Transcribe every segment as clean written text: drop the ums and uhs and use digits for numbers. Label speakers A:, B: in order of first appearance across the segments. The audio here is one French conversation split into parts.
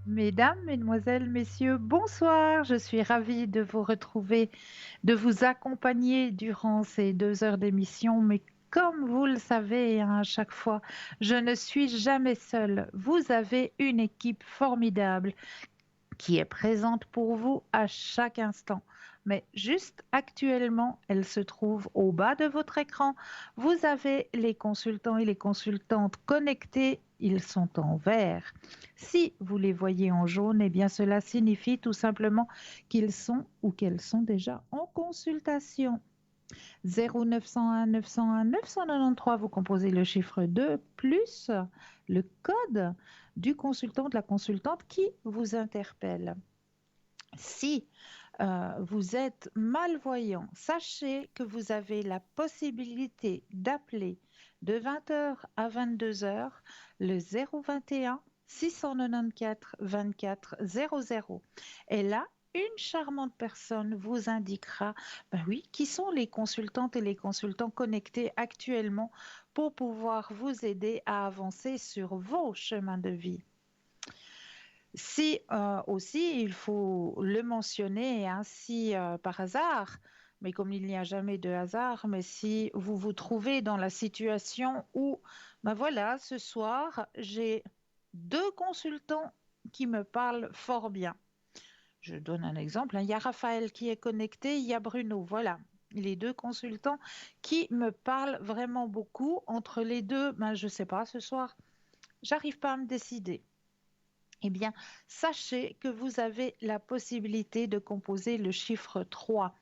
A: Mesdames, mesdemoiselles, messieurs, bonsoir. Je suis ravie de vous retrouver, de vous accompagner durant ces 2 heures d'émission. Mais comme vous le savez, hein, à chaque fois, je ne suis jamais seule. Vous avez une équipe formidable qui est présente pour vous à chaque instant. Mais juste actuellement, elle se trouve au bas de votre écran. Vous avez les consultants et les consultantes connectés. Ils sont en vert. Si vous les voyez en jaune, eh bien cela signifie tout simplement qu'ils sont ou qu'elles sont déjà en consultation. 0901 901 993, vous composez le chiffre 2 plus le code du consultant, de la consultante qui vous interpelle. Si vous êtes malvoyant, sachez que vous avez la possibilité d'appeler de 20 h à 22 h le 021 694 24 00. Et là, une charmante personne vous indiquera, ben oui, qui sont les consultantes et les consultants connectés actuellement pour pouvoir vous aider à avancer sur vos chemins de vie. Si aussi, il faut le mentionner, hein, si par hasard, mais comme il n'y a jamais de hasard, mais si vous vous trouvez dans la situation où, ben voilà, ce soir, j'ai deux consultants qui me parlent fort bien. Je donne un exemple, hein, il y a Raphaël qui est connecté, il y a Bruno, voilà. Les deux consultants qui me parlent vraiment beaucoup. Entre les deux, ben, je ne sais pas, ce soir, j'arrive pas à me décider. Eh bien, sachez que vous avez la possibilité de composer le chiffre 3.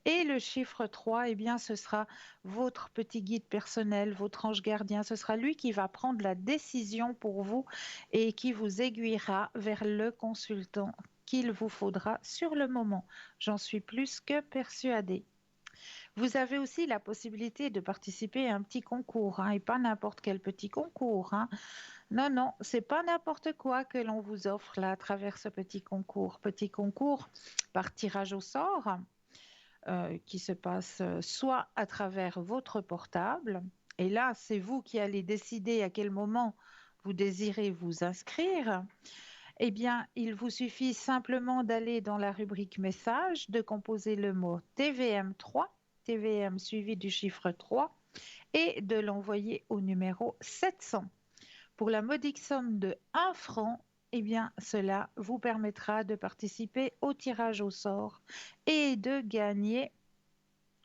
A: Et le chiffre 3, eh bien, ce sera votre petit guide personnel, votre ange gardien. Ce sera lui qui va prendre la décision pour vous et qui vous aiguillera vers le consultant qu'il vous faudra sur le moment. J'en suis plus que persuadée. Vous avez aussi la possibilité de participer à un petit concours, hein, et pas n'importe quel petit concours, hein. Non, non, c'est pas n'importe quoi que l'on vous offre là à travers ce petit concours. Petit concours par tirage au sort qui se passe soit à travers votre portable, et là, c'est vous qui allez décider à quel moment vous désirez vous inscrire. Eh bien, il vous suffit simplement d'aller dans la rubrique message, de composer le mot TVM3, TVM suivi du chiffre 3, et de l'envoyer au numéro 700. Pour la modique somme de 1 franc, eh bien, cela vous permettra de participer au tirage au sort et de gagner,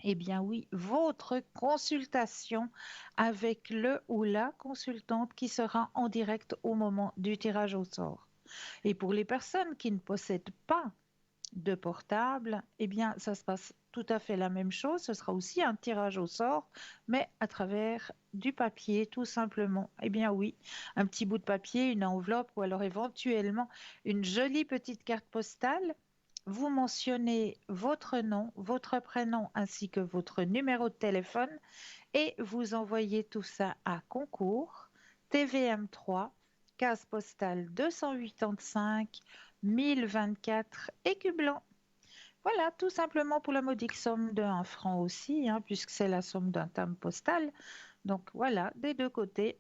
A: eh bien oui, votre consultation avec le ou la consultante qui sera en direct au moment du tirage au sort. Et pour les personnes qui ne possèdent pas de portable, eh bien, ça se passe tout à fait la même chose. Ce sera aussi un tirage au sort, mais à travers du papier, tout simplement. Eh bien, oui, un petit bout de papier, une enveloppe ou alors éventuellement une jolie petite carte postale. Vous mentionnez votre nom, votre prénom ainsi que votre numéro de téléphone et vous envoyez tout ça à concours TVM3, case postale 285 1024 Écublanc. Voilà, tout simplement pour la modique somme de 1 franc aussi, hein, puisque c'est la somme d'un timbre postal. Donc voilà, des deux côtés,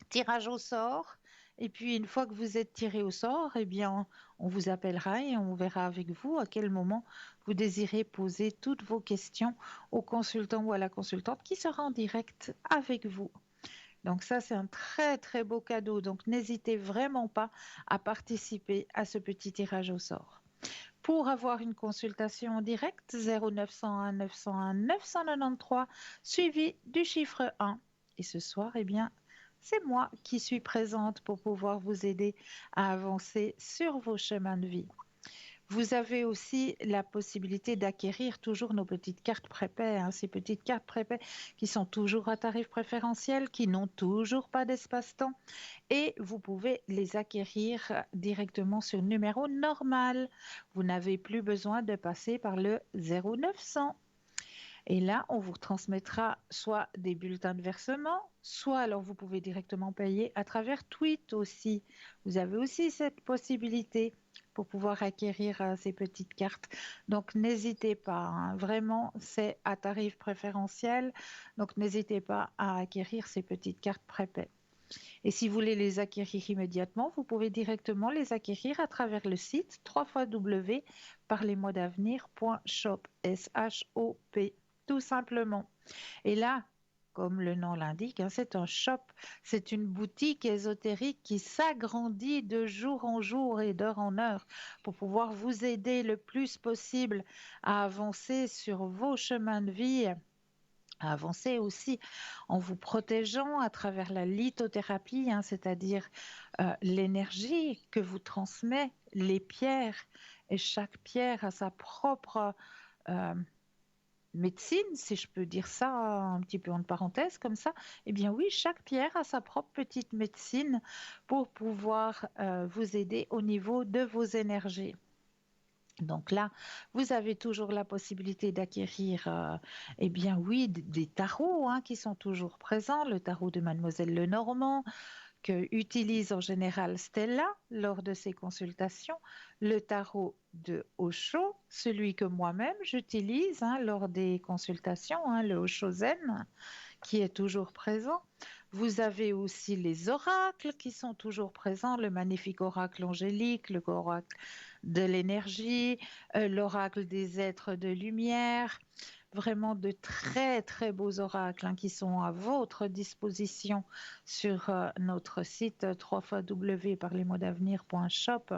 A: tirage au sort. Et puis une fois que vous êtes tiré au sort, eh bien, on vous appellera et on verra avec vous à quel moment vous désirez poser toutes vos questions au consultant ou à la consultante qui sera en direct avec vous. Donc ça, c'est un très très beau cadeau. Donc n'hésitez vraiment pas à participer à ce petit tirage au sort. Pour avoir une consultation en direct, 0901 901 993 suivi du chiffre 1. Et ce soir, eh bien, c'est moi qui suis présente pour pouvoir vous aider à avancer sur vos chemins de vie. Vous avez aussi la possibilité d'acquérir toujours nos petites cartes prépaies, hein, ces petites cartes prépaies qui sont toujours à tarif préférentiel, qui n'ont toujours pas d'espace-temps et vous pouvez les acquérir directement sur numéro normal. Vous n'avez plus besoin de passer par le 0900. Et là, on vous transmettra soit des bulletins de versement, soit alors vous pouvez directement payer à travers Tweet aussi. Vous avez aussi cette possibilité pour pouvoir acquérir ces petites cartes. Donc n'hésitez pas, hein, vraiment, c'est à tarif préférentiel. Donc n'hésitez pas à acquérir ces petites cartes prépaies. Et si vous voulez les acquérir immédiatement, vous pouvez directement les acquérir à travers le site www.parlesmoisdavenir.shop, S-H-O-P, tout simplement. Et là, comme le nom l'indique, hein, c'est un shop, c'est une boutique ésotérique qui s'agrandit de jour en jour et d'heure en heure pour pouvoir vous aider le plus possible à avancer sur vos chemins de vie, à avancer aussi en vous protégeant à travers la lithothérapie, hein, c'est-à-dire l'énergie que vous transmet les pierres. Et chaque pierre a sa propre euh, médecine, si je peux dire ça un petit peu en parenthèse comme ça. Eh bien oui, chaque pierre a sa propre petite médecine pour pouvoir vous aider au niveau de vos énergies. Donc là, vous avez toujours la possibilité d'acquérir, eh bien oui, des tarots, hein, qui sont toujours présents. Le tarot de Mademoiselle Lenormand, que utilise en général Stella lors de ses consultations, le tarot de Osho, celui que moi-même j'utilise, hein, lors des consultations, hein, le Osho Zen, qui est toujours présent. Vous avez aussi les oracles qui sont toujours présents, le magnifique oracle angélique, le oracle de l'énergie, l'oracle des êtres de lumière. Vraiment de très très beaux oracles, hein, qui sont à votre disposition sur notre site www.parlesmoisdavenir.shop,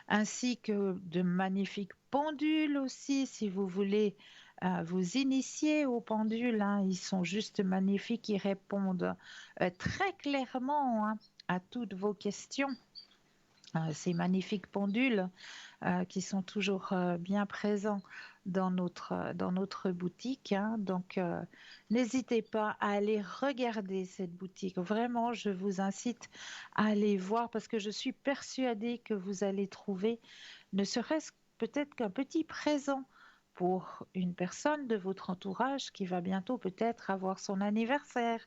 A: ainsi que de magnifiques pendules aussi, si vous voulez vous initier aux pendules, hein. Ils sont juste magnifiques, ils répondent très clairement, hein, à toutes vos questions. Ces magnifiques pendules qui sont toujours bien présents dans notre boutique, hein. Donc, n'hésitez pas à aller regarder cette boutique. Vraiment, je vous incite à aller voir parce que je suis persuadée que vous allez trouver, ne serait-ce peut-être qu'un petit présent pour une personne de votre entourage qui va bientôt peut-être avoir son anniversaire.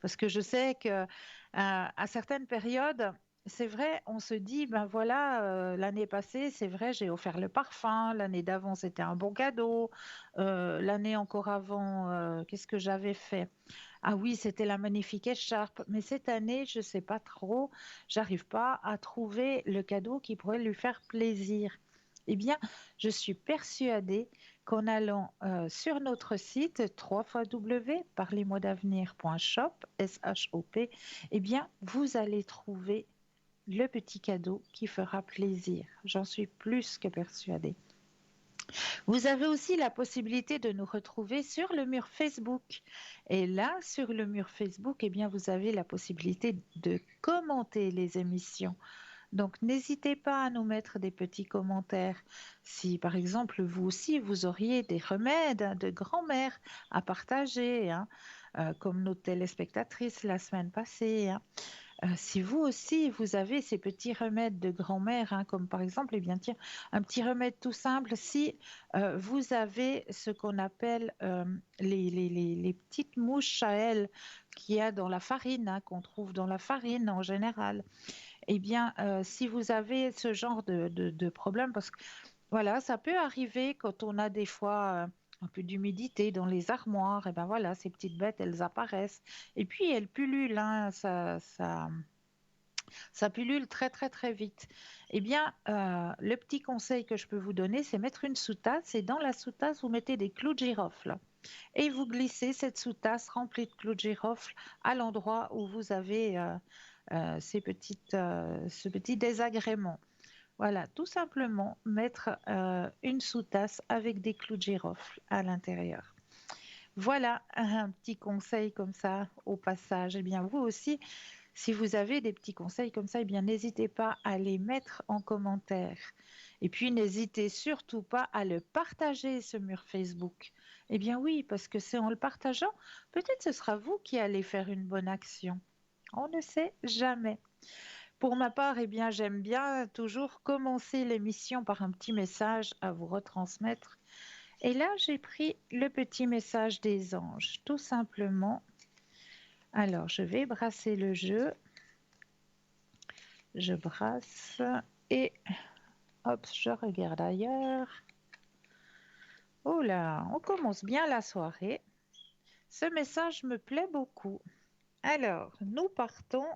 A: Parce que je sais que à certaines périodes, c'est vrai, on se dit, ben voilà, l'année passée, c'est vrai, j'ai offert le parfum, l'année d'avant, c'était un bon cadeau, l'année encore avant, qu'est-ce que j'avais fait? Ah oui, c'était la magnifique écharpe, mais cette année, je ne sais pas trop, j'arrive pas à trouver le cadeau qui pourrait lui faire plaisir. Eh bien, je suis persuadée qu'en allant sur notre site www.parlesmoisdavenir.shop, S-H-O-P, eh bien, vous allez trouver le petit cadeau qui fera plaisir. J'en suis plus que persuadée. Vous avez aussi la possibilité de nous retrouver sur le mur Facebook. Et là, sur le mur Facebook, eh bien, vous avez la possibilité de commenter les émissions. Donc, n'hésitez pas à nous mettre des petits commentaires. Si, par exemple, vous aussi, vous auriez des remèdes, hein, de grand-mère à partager, hein, comme nos téléspectatrices la semaine passée, hein. Si vous aussi, vous avez ces petits remèdes de grand-mère, hein, comme par exemple, eh bien, tiens, un petit remède tout simple, si vous avez ce qu'on appelle les petites mouches à elles qu'il y a dans la farine, hein, qu'on trouve dans la farine en général, eh bien, si vous avez ce genre de problème, parce que voilà, ça peut arriver quand on a des fois un peu d'humidité dans les armoires, et ben voilà, ces petites bêtes, elles apparaissent. Et puis, elles pullulent, hein, ça pullule très, très, très vite. Eh bien, le petit conseil que je peux vous donner, c'est mettre une sous-tasse, et dans la sous-tasse, vous mettez des clous de girofle. Et vous glissez cette sous-tasse remplie de clous de girofle à l'endroit où vous avez ce petit désagrément. Voilà, tout simplement mettre une sous-tasse avec des clous de girofle à l'intérieur. Voilà un petit conseil comme ça au passage. Eh bien, vous aussi, si vous avez des petits conseils comme ça, eh bien, n'hésitez pas à les mettre en commentaire. Et puis, n'hésitez surtout pas à le partager, ce mur Facebook. Eh bien oui, parce que c'est en le partageant, peut-être ce sera vous qui allez faire une bonne action. On ne sait jamais. Pour ma part, eh bien, j'aime bien toujours commencer l'émission par un petit message à vous retransmettre. Et là, j'ai pris le petit message des anges, tout simplement. Alors, je vais brasser le jeu. Je brasse et hop, je regarde ailleurs. Oh là, on commence bien la soirée. Ce message me plaît beaucoup. Alors, nous partons.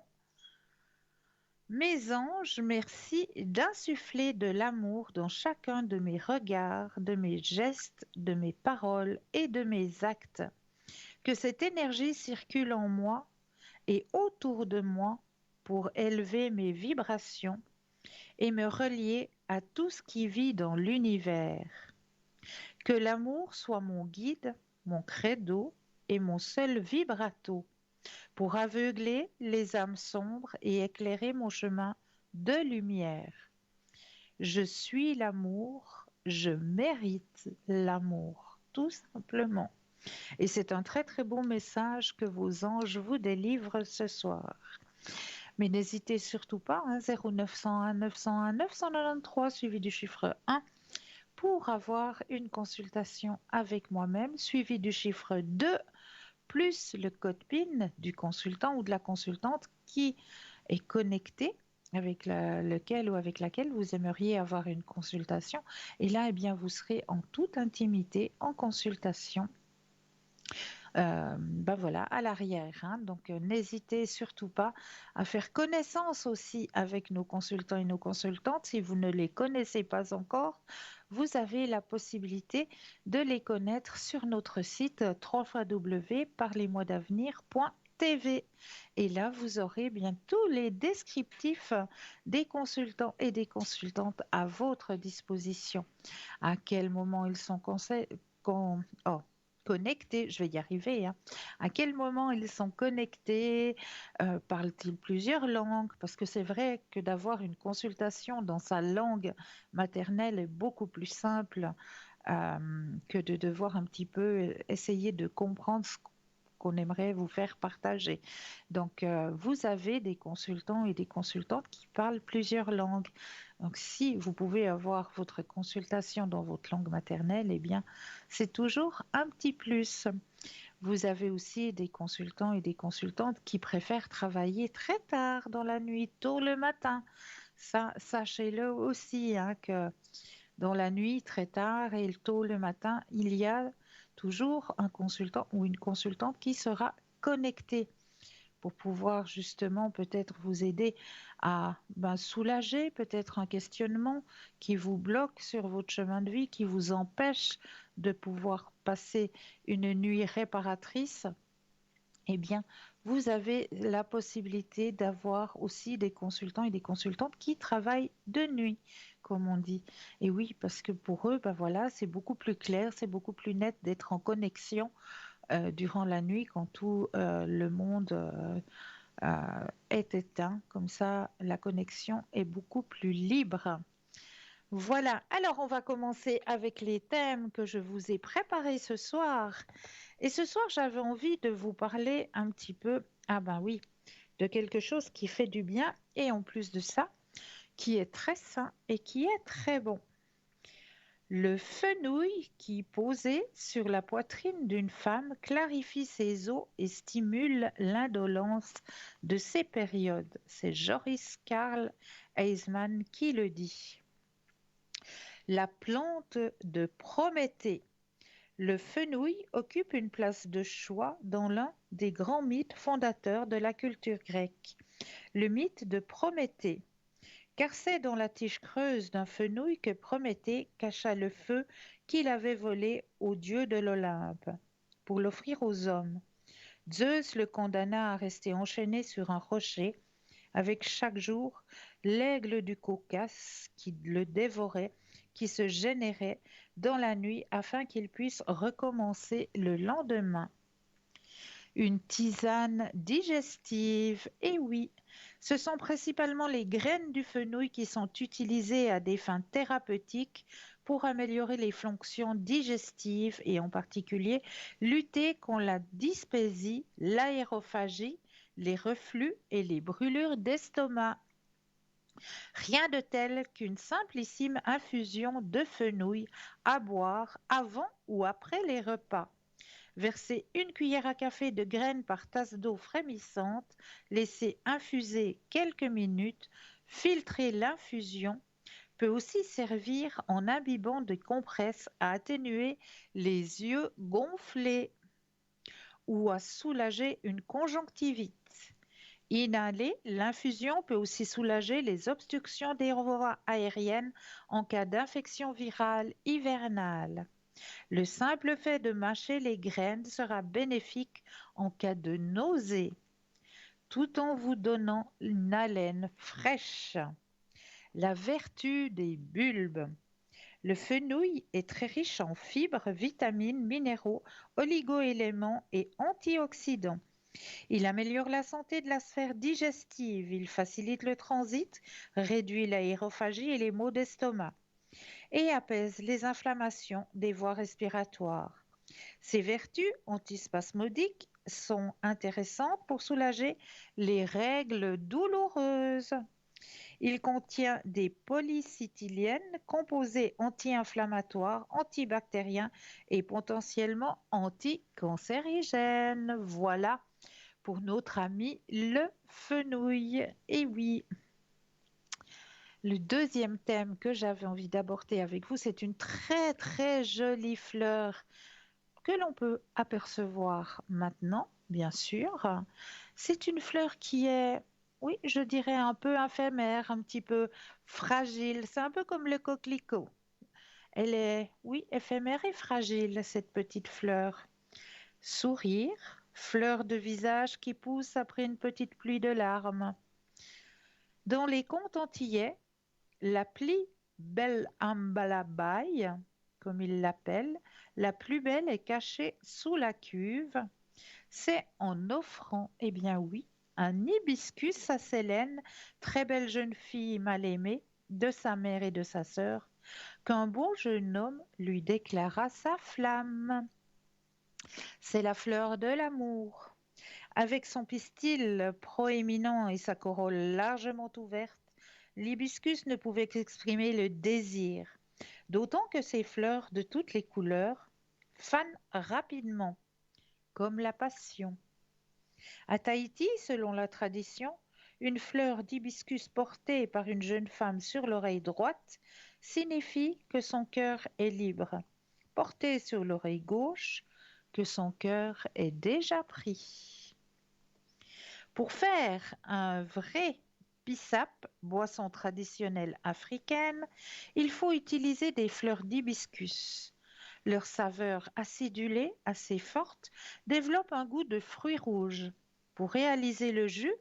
A: Mes anges, merci d'insuffler de l'amour dans chacun de mes regards, de mes gestes, de mes paroles et de mes actes. Que cette énergie circule en moi et autour de moi pour élever mes vibrations et me relier à tout ce qui vit dans l'univers. Que l'amour soit mon guide, mon credo et mon seul vibrato pour aveugler les âmes sombres et éclairer mon chemin de lumière. Je suis l'amour, je mérite l'amour, tout simplement. Et c'est un très très beau message que vos anges vous délivrent ce soir. Mais n'hésitez surtout pas, hein, 0901 901 993 suivi du chiffre 1 pour avoir une consultation avec moi-même, suivi du chiffre 2 plus le code PIN du consultant ou de la consultante qui est connecté avec lequel ou avec laquelle vous aimeriez avoir une consultation. Et là, eh bien, vous serez en toute intimité en consultation. Ben voilà, à l'arrière, hein. Donc, n'hésitez surtout pas à faire connaissance aussi avec nos consultants et nos consultantes. Si vous ne les connaissez pas encore, vous avez la possibilité de les connaître sur notre site www.parlezmoi-d'avenir.tv. Et là, vous aurez bien tous les descriptifs des consultants et des consultantes à votre disposition. À quel moment ils sont connectés, je vais y arriver, hein. À quel moment ils sont connectés, parlent-ils plusieurs langues? Parce que c'est vrai que d'avoir une consultation dans sa langue maternelle est beaucoup plus simple que de devoir un petit peu essayer de comprendre ce qu'on aimerait vous faire partager. Donc, vous avez des consultants et des consultantes qui parlent plusieurs langues. Donc, si vous pouvez avoir votre consultation dans votre langue maternelle, eh bien, c'est toujours un petit plus. Vous avez aussi des consultants et des consultantes qui préfèrent travailler très tard dans la nuit, tôt le matin. Ça, sachez-le aussi, hein, que dans la nuit, très tard et tôt le matin, il y a toujours un consultant ou une consultante qui sera connecté pour pouvoir justement peut-être vous aider à soulager peut-être un questionnement qui vous bloque sur votre chemin de vie, qui vous empêche de pouvoir passer une nuit réparatrice. Eh bien, vous avez la possibilité d'avoir aussi des consultants et des consultantes qui travaillent de nuit, comme on dit. Et oui, parce que pour eux, voilà, c'est beaucoup plus clair, c'est beaucoup plus net d'être en connexion durant la nuit quand tout le monde est éteint. Comme ça, la connexion est beaucoup plus libre. Voilà, alors on va commencer avec les thèmes que je vous ai préparés ce soir. Et ce soir, j'avais envie de vous parler un petit peu, ah ben oui, de quelque chose qui fait du bien et en plus de ça, qui est très sain et qui est très bon. Le fenouil qui, posé sur la poitrine d'une femme, clarifie ses os et stimule l'indolence de ces périodes. C'est Joris Karl Eisman qui le dit. La plante de Prométhée. Le fenouil occupe une place de choix dans l'un des grands mythes fondateurs de la culture grecque, le mythe de Prométhée. Car c'est dans la tige creuse d'un fenouil que Prométhée cacha le feu qu'il avait volé aux dieux de l'Olympe pour l'offrir aux hommes. Zeus le condamna à rester enchaîné sur un rocher avec chaque jour l'aigle du Caucase qui le dévorait, qui se générait dans la nuit afin qu'il puisse recommencer le lendemain. Une tisane digestive, et oui, ce sont principalement les graines du fenouil qui sont utilisées à des fins thérapeutiques pour améliorer les fonctions digestives et en particulier lutter contre la dyspepsie, l'aérophagie, les reflux et les brûlures d'estomac. Rien de tel qu'une simplissime infusion de fenouil à boire avant ou après les repas. Versez une cuillère à café de graines par tasse d'eau frémissante, laissez infuser quelques minutes, filtrez l'infusion, peut aussi servir en imbibant de compresses à atténuer les yeux gonflés ou à soulager une conjonctivite. Inhaler, l'infusion peut aussi soulager les obstructions des voies aériennes en cas d'infection virale hivernale. Le simple fait de mâcher les graines sera bénéfique en cas de nausée, tout en vous donnant une haleine fraîche. La vertu des bulbes. Le fenouil est très riche en fibres, vitamines, minéraux, oligo-éléments et antioxydants. Il améliore la santé de la sphère digestive, il facilite le transit, réduit l'aérophagie et les maux d'estomac et apaise les inflammations des voies respiratoires. Ses vertus antispasmodiques sont intéressantes pour soulager les règles douloureuses. Il contient des polycythiliennes, composés anti-inflammatoires, antibactériens et potentiellement anticancérigènes. Voilà pour notre ami le fenouil. Et oui, le deuxième thème que j'avais envie d'aborder avec vous, c'est une très très jolie fleur que l'on peut apercevoir maintenant, bien sûr. C'est une fleur qui est, oui, je dirais un peu éphémère, un petit peu fragile. C'est un peu comme le coquelicot. Elle est, oui, éphémère et fragile, cette petite fleur. Sourire, fleur de visage qui pousse après une petite pluie de larmes. Dans les contes antillais, l'appli Belle Ambalabaye, comme ils l'appellent, la plus belle est cachée sous la cuve. C'est en offrant, eh bien oui, un hibiscus à Célène, très belle jeune fille mal aimée de sa mère et de sa sœur, qu'un bon jeune homme lui déclara sa flamme. C'est la fleur de l'amour. Avec son pistil proéminent et sa corolle largement ouverte, l'hibiscus ne pouvait qu'exprimer le désir, d'autant que ses fleurs de toutes les couleurs fanent rapidement, comme la passion. À Tahiti, selon la tradition, une fleur d'hibiscus portée par une jeune femme sur l'oreille droite signifie que son cœur est libre. Portée sur l'oreille gauche, que son cœur est déjà pris. Pour faire un vrai bissap, boisson traditionnelle africaine, il faut utiliser des fleurs d'hibiscus. Leur saveur acidulée, assez forte, développe un goût de fruits rouges. Pour réaliser le jus,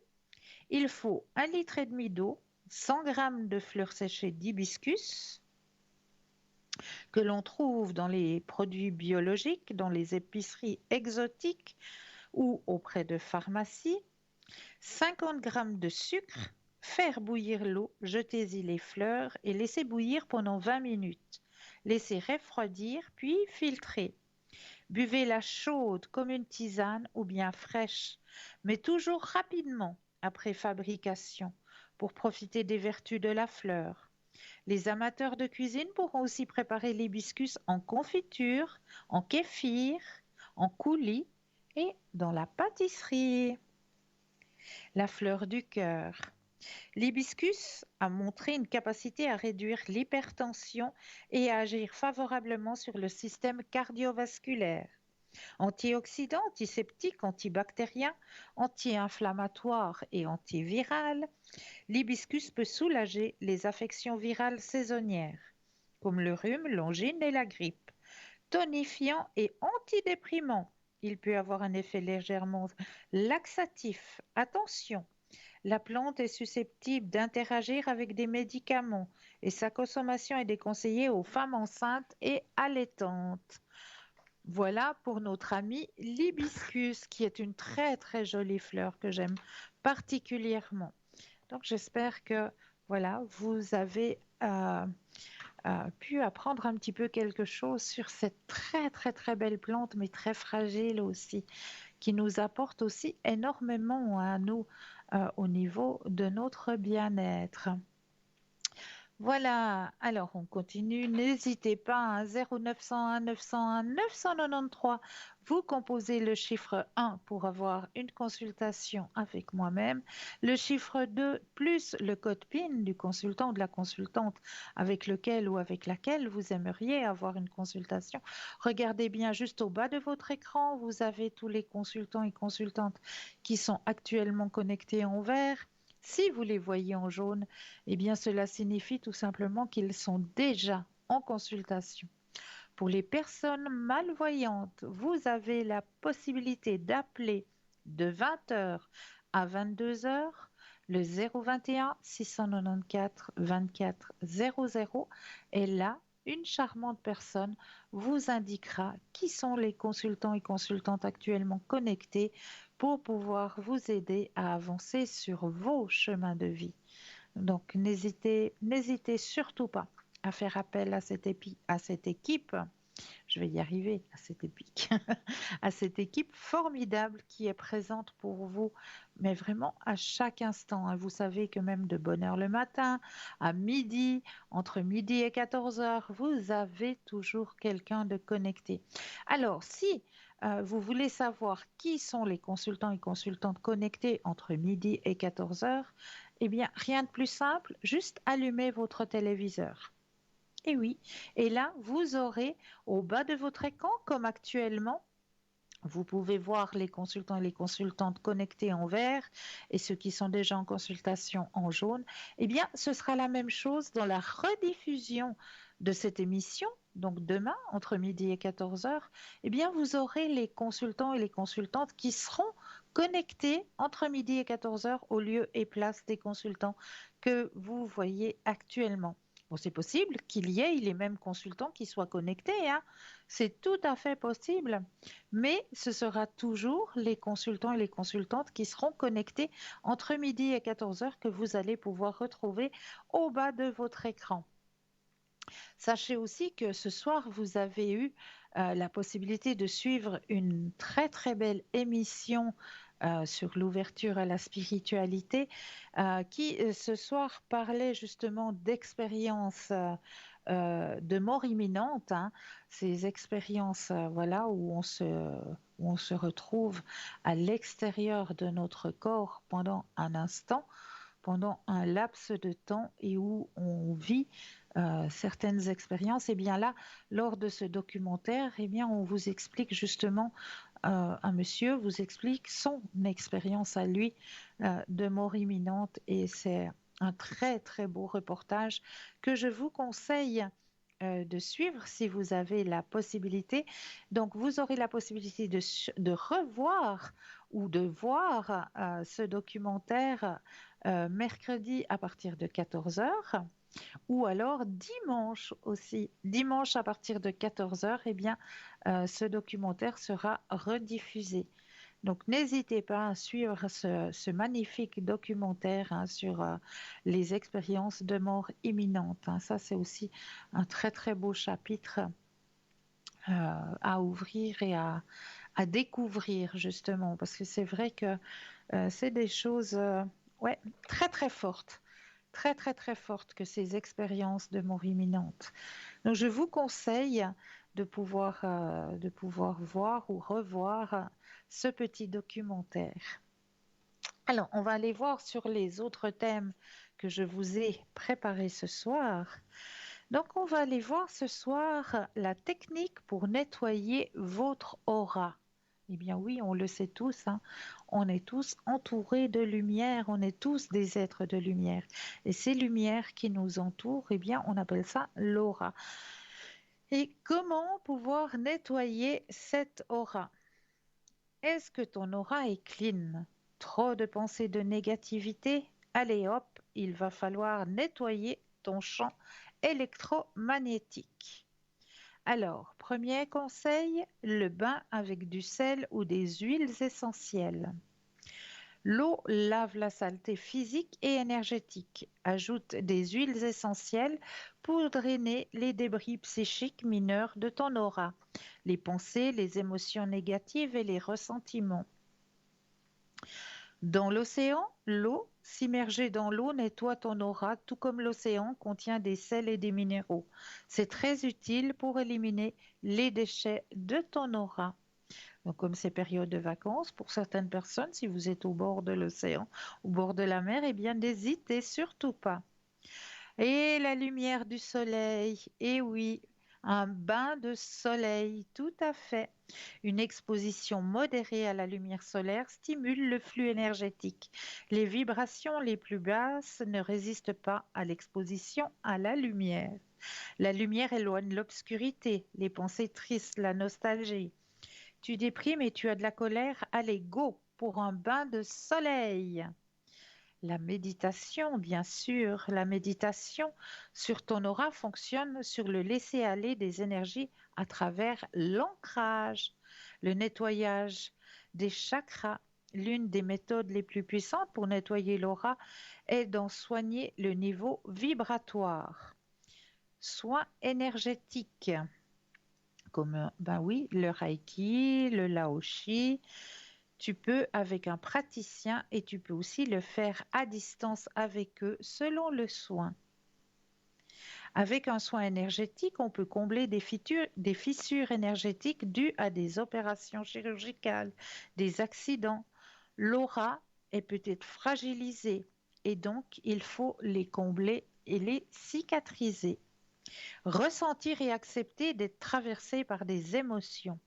A: il faut 1,5 litre d'eau, 100 g de fleurs séchées d'hibiscus que l'on trouve dans les produits biologiques, dans les épiceries exotiques ou auprès de pharmacies, 50 g de sucre, faire bouillir l'eau, jetez-y les fleurs et laissez bouillir pendant 20 minutes. Laissez refroidir puis filtrer. Buvez-la chaude comme une tisane ou bien fraîche, mais toujours rapidement après fabrication pour profiter des vertus de la fleur. Les amateurs de cuisine pourront aussi préparer l'hibiscus en confiture, en kéfir, en coulis et dans la pâtisserie. La fleur du cœur. L'hibiscus a montré une capacité à réduire l'hypertension et à agir favorablement sur le système cardiovasculaire. Antioxydant, antiseptique, antibactérien, anti-inflammatoire et antiviral, l'hibiscus peut soulager les affections virales saisonnières, comme le rhume, l'angine et la grippe. Tonifiant et antidéprimant, il peut avoir un effet légèrement laxatif. Attention, la plante est susceptible d'interagir avec des médicaments et sa consommation est déconseillée aux femmes enceintes et allaitantes. Voilà pour notre ami l'hibiscus, qui est une très très jolie fleur que j'aime particulièrement. Donc j'espère que voilà, vous avez pu apprendre un petit peu quelque chose sur cette très très très belle plante, mais très fragile aussi, qui nous apporte aussi énormément à nous au niveau de notre bien-être. Voilà, alors on continue. N'hésitez pas, hein, 0901 901 993. Vous composez le chiffre 1 pour avoir une consultation avec moi-même, le chiffre 2 plus le code PIN du consultant ou de la consultante avec lequel ou avec laquelle vous aimeriez avoir une consultation. Regardez bien juste au bas de votre écran, vous avez tous les consultants et consultantes qui sont actuellement connectés en vert. Si vous les voyez en jaune, eh bien, cela signifie tout simplement qu'ils sont déjà en consultation. Pour les personnes malvoyantes, vous avez la possibilité d'appeler de 20 heures à 22 heures le 021 694 24 00 et là, une charmante personne vous indiquera qui sont les consultants et consultantes actuellement connectés pour pouvoir vous aider à avancer sur vos chemins de vie. Donc, n'hésitez surtout pas à faire appel à à cette équipe. Je vais y arriver à cette épique, à cette équipe formidable qui est présente pour vous, mais vraiment à chaque instant, hein. Vous savez que même de bonne heure le matin, à midi, entre midi et 14 heures, vous avez toujours quelqu'un de connecté. Alors, si vous voulez savoir qui sont les consultants et consultantes connectés entre midi et 14 heures, eh bien, rien de plus simple, juste allumez votre téléviseur. Et oui, et là, vous aurez au bas de votre écran, comme actuellement, vous pouvez voir les consultants et les consultantes connectés en vert et ceux qui sont déjà en consultation en jaune. Eh bien, ce sera la même chose dans la rediffusion de cette émission. Donc demain, entre midi et 14 heures, eh bien, vous aurez les consultants et les consultantes qui seront connectés entre midi et 14 heures au lieu et place des consultants que vous voyez actuellement. Bon, c'est possible qu'il y ait les mêmes consultants qui soient connectés, hein. C'est tout à fait possible, mais ce sera toujours les consultants et les consultantes qui seront connectés entre midi et 14 heures que vous allez pouvoir retrouver au bas de votre écran. Sachez aussi que ce soir, vous avez eu la possibilité de suivre une très très belle émission sur l'ouverture à la spiritualité qui ce soir parlait justement d'expériences de mort imminente, hein, ces expériences voilà, où on se retrouve à l'extérieur de notre corps pendant un instant, pendant un laps de temps et où on vit certaines expériences. Et bien là, lors de ce documentaire, eh bien, on vous explique justement, un monsieur vous explique son expérience à lui de mort imminente et c'est un très très beau reportage que je vous conseille de suivre si vous avez la possibilité. Donc, vous aurez la possibilité de revoir ou de voir ce documentaire mercredi à partir de 14 heures ou alors dimanche aussi. Dimanche à partir de 14 heures, eh bien, ce documentaire sera rediffusé. Donc, n'hésitez pas à suivre ce magnifique documentaire hein, sur les expériences de mort imminente, hein. Ça, c'est aussi un très, très beau chapitre à ouvrir et à découvrir, justement, parce que c'est vrai que c'est des choses ouais, très, très fortes. Très, très, très fortes que ces expériences de mort imminente. Donc, je vous conseille de pouvoir voir ou revoir ce petit documentaire. Alors, on va aller voir sur les autres thèmes que je vous ai préparés ce soir. Donc, on va aller voir ce soir la technique pour nettoyer votre aura. Eh bien oui, on le sait tous, hein, on est tous entourés de lumière, on est tous des êtres de lumière. Et ces lumières qui nous entourent, eh bien, on appelle ça l'aura. Et comment pouvoir nettoyer cette aura? Est-ce que ton aura est clean? Trop de pensées de négativité? Allez hop, il va falloir nettoyer ton champ électromagnétique. Alors, premier conseil, le bain avec du sel ou des huiles essentielles. L'eau lave la saleté physique et énergétique. Ajoute des huiles essentielles pour drainer les débris psychiques mineurs de ton aura, les pensées, les émotions négatives et les ressentiments. Dans l'océan, l'eau s'immerger dans l'eau nettoie ton aura, tout comme l'océan contient des sels et des minéraux. C'est très utile pour éliminer les déchets de ton aura. Donc, comme c'est période de vacances, pour certaines personnes, si vous êtes au bord de l'océan, au bord de la mer, eh bien, n'hésitez surtout pas. Et la lumière du soleil, et oui, un bain de soleil, tout à fait. Une exposition modérée à la lumière solaire stimule le flux énergétique. Les vibrations les plus basses ne résistent pas à l'exposition à la lumière. La lumière éloigne l'obscurité, les pensées tristes, la nostalgie. Tu déprimes et tu as de la colère, allez, go pour un bain de soleil. La méditation, bien sûr, la méditation sur ton aura fonctionne sur le laisser-aller des énergies à travers l'ancrage, le nettoyage des chakras. L'une des méthodes les plus puissantes pour nettoyer l'aura est d'en soigner le niveau vibratoire. Soins énergétiques, comme ben oui, le Reiki, le Laoshi, tu peux avec un praticien et tu peux aussi le faire à distance avec eux selon le soin. Avec un soin énergétique, on peut combler des fissures énergétiques dues à des opérations chirurgicales, des accidents. L'aura est peut-être fragilisée et donc il faut les combler et les cicatriser. Ressentir et accepter d'être traversé par des émotions.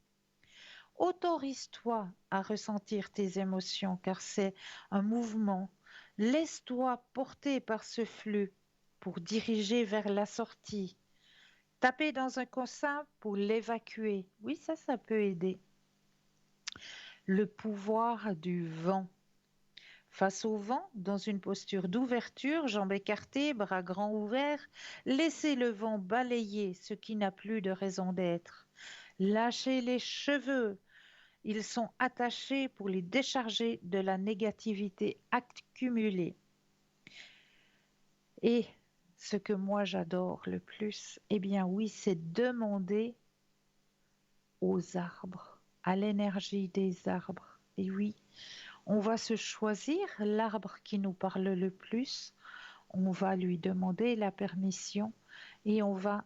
A: Autorise-toi à ressentir tes émotions car c'est un mouvement. Laisse-toi porter par ce flux pour diriger vers la sortie. Taper dans un coussin pour l'évacuer. Oui, ça peut aider. Le pouvoir du vent. Face au vent, dans une posture d'ouverture, jambes écartées, bras grands ouverts, laissez le vent balayer ce qui n'a plus de raison d'être. Lâchez les cheveux, ils sont attachés pour les décharger de la négativité accumulée. Et ce que moi j'adore le plus, eh bien oui, c'est demander aux arbres, à l'énergie des arbres. Et oui, on va se choisir l'arbre qui nous parle le plus, on va lui demander la permission et on va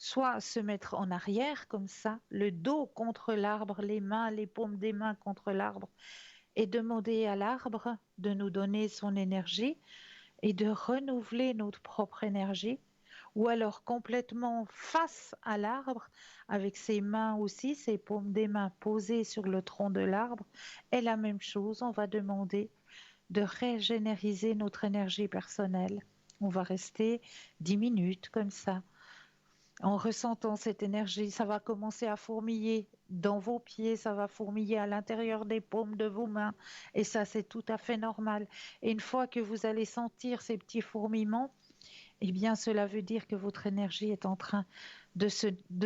A: soit se mettre en arrière comme ça, le dos contre l'arbre, les mains, les paumes des mains contre l'arbre, et demander à l'arbre de nous donner son énergie et de renouveler notre propre énergie, ou alors complètement face à l'arbre, avec ses mains aussi, ses paumes des mains posées sur le tronc de l'arbre, et la même chose, on va demander de régénériser notre énergie personnelle. On va rester 10 minutes comme ça en ressentant cette énergie, ça va commencer à fourmiller dans vos pieds, ça va fourmiller à l'intérieur des paumes de vos mains. Et ça, c'est tout à fait normal. Et une fois que vous allez sentir ces petits fourmillements, eh bien, cela veut dire que votre énergie est en train de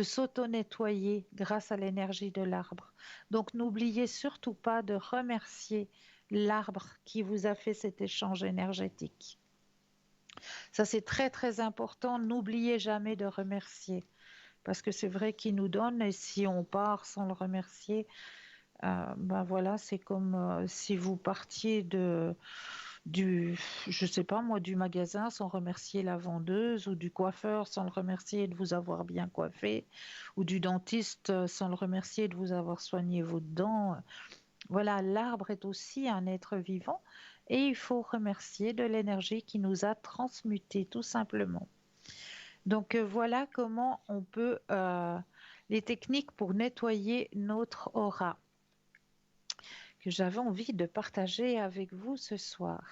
A: s'auto-nettoyer grâce à l'énergie de l'arbre. Donc, n'oubliez surtout pas de remercier l'arbre qui vous a fait cet échange énergétique. Ça, c'est très, très important. N'oubliez jamais de remercier. Parce que c'est vrai qu'il nous donne et si on part sans le remercier, ben voilà, c'est comme si vous partiez je sais pas moi, du magasin sans remercier la vendeuse ou du coiffeur sans le remercier de vous avoir bien coiffé ou du dentiste sans le remercier de vous avoir soigné vos dents. Voilà, l'arbre est aussi un être vivant et il faut remercier de l'énergie qui nous a transmuté tout simplement. Donc voilà comment on peut, les techniques pour nettoyer notre aura que j'avais envie de partager avec vous ce soir.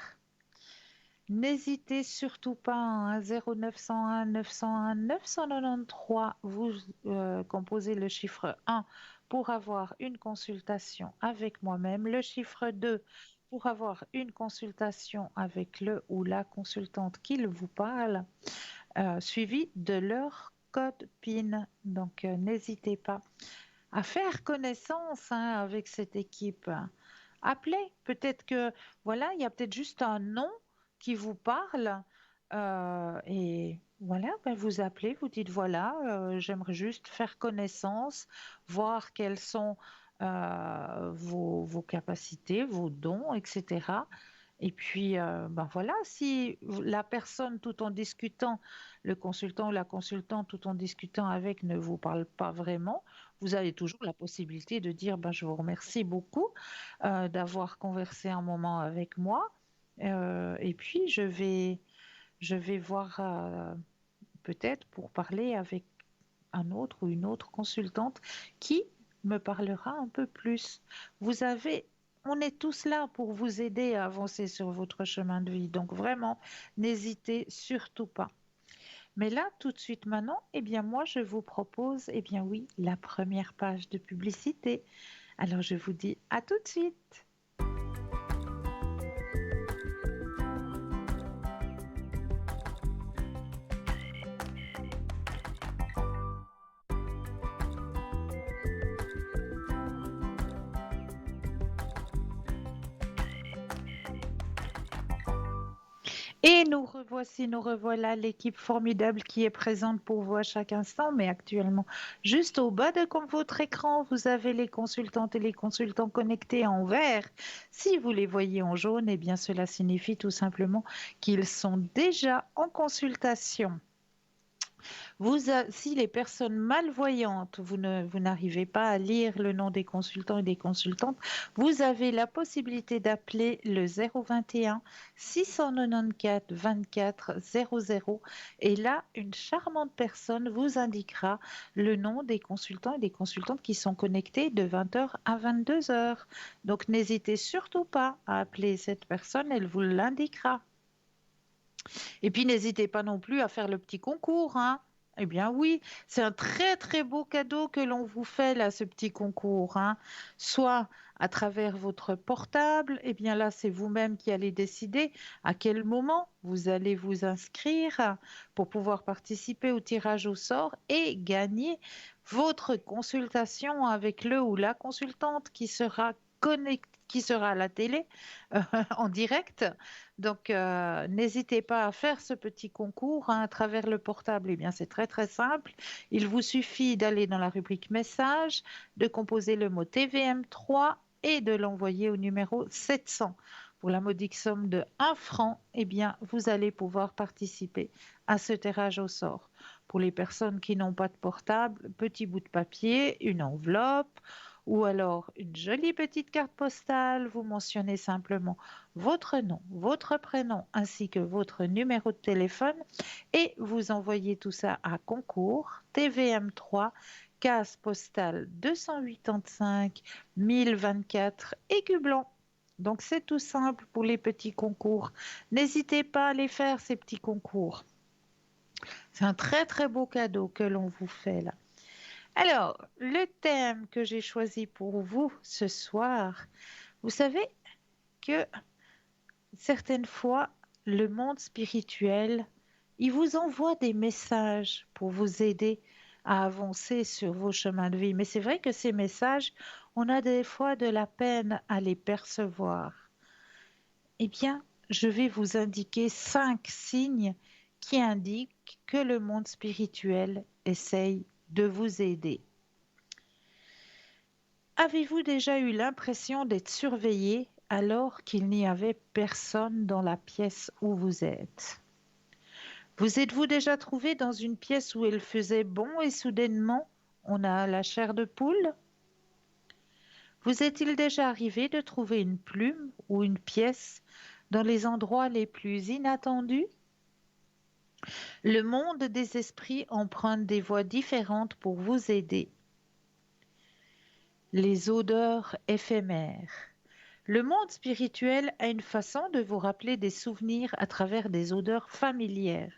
A: N'hésitez surtout pas à 0901 901 993, vous composez le chiffre 1 pour avoir une consultation avec moi-même, le chiffre 2 pour avoir une consultation avec le ou la consultante qui vous parle, suivi de leur code PIN. Donc, n'hésitez pas à faire connaissance hein, avec cette équipe. Appelez, peut-être que, voilà, il y a peut-être juste un nom qui vous parle. Et voilà, ben vous appelez, vous dites, voilà, j'aimerais juste faire connaissance, voir quelles sont vos capacités, vos dons, etc. Et puis, ben voilà, si la personne, tout en discutant, le consultant ou la consultante, tout en discutant avec, ne vous parle pas vraiment, vous avez toujours la possibilité de dire, ben, je vous remercie beaucoup d'avoir conversé un moment avec moi. Et puis, je vais voir peut-être pour parler avec un autre ou une autre consultante qui me parlera un peu plus. Vous avez, on est tous là pour vous aider à avancer sur votre chemin de vie. Donc vraiment, n'hésitez surtout pas. Mais là, tout de suite maintenant, eh bien moi, je vous propose, eh bien oui, la première page de publicité. Alors je vous dis à tout de suite. Et nous revoici, nous revoilà, l'équipe formidable qui est présente pour vous à chaque instant, mais actuellement, juste au bas de votre écran, vous avez les consultantes et les consultants connectés en vert. Si vous les voyez en jaune, eh bien cela signifie tout simplement qu'ils sont déjà en consultation. Si les personnes malvoyantes, vous n'arrivez pas à lire le nom des consultants et des consultantes, vous avez la possibilité d'appeler le 021 694 24 00 et là, une charmante personne vous indiquera le nom des consultants et des consultantes qui sont connectés de 20h à 22h. Donc n'hésitez surtout pas à appeler cette personne, elle vous l'indiquera. Et puis n'hésitez pas non plus à faire le petit concours, hein. Eh bien oui, c'est un très très beau cadeau que l'on vous fait là, ce petit concours, hein. Soit à travers votre portable, eh bien là c'est vous-même qui allez décider à quel moment vous allez vous inscrire pour pouvoir participer au tirage au sort et gagner votre consultation avec le ou la consultante qui sera connectée, qui sera à la télé en direct. Donc, n'hésitez pas à faire ce petit concours hein, à travers le portable. Eh bien, c'est très, très simple. Il vous suffit d'aller dans la rubrique message, de composer le mot TVM3 et de l'envoyer au numéro 700. Pour la modique somme de 1 franc, eh bien, vous allez pouvoir participer à ce tirage au sort. Pour les personnes qui n'ont pas de portable, petit bout de papier, une enveloppe ou alors une jolie petite carte postale, vous mentionnez simplement votre nom, votre prénom ainsi que votre numéro de téléphone et vous envoyez tout ça à concours TVM3 case postale 285 1024 Aigueblanc. Donc c'est tout simple pour les petits concours. N'hésitez pas à les faire ces petits concours. C'est un très très beau cadeau que l'on vous fait là. Alors, le thème que j'ai choisi pour vous ce soir, vous savez que certaines fois, le monde spirituel, il vous envoie des messages pour vous aider à avancer sur vos chemins de vie. Mais c'est vrai que ces messages, on a des fois de la peine à les percevoir. Eh bien, je vais vous indiquer 5 signes qui indiquent que le monde spirituel essaye de vous aider. Avez-vous déjà eu l'impression d'être surveillé alors qu'il n'y avait personne dans la pièce où vous êtes? Vous êtes-vous déjà trouvé dans une pièce où il faisait bon et soudainement on a la chair de poule? Vous est-il déjà arrivé de trouver une plume ou une pièce dans les endroits les plus inattendus? Le monde des esprits emprunte des voies différentes pour vous aider. Les odeurs éphémères. Le monde spirituel a une façon de vous rappeler des souvenirs à travers des odeurs familières.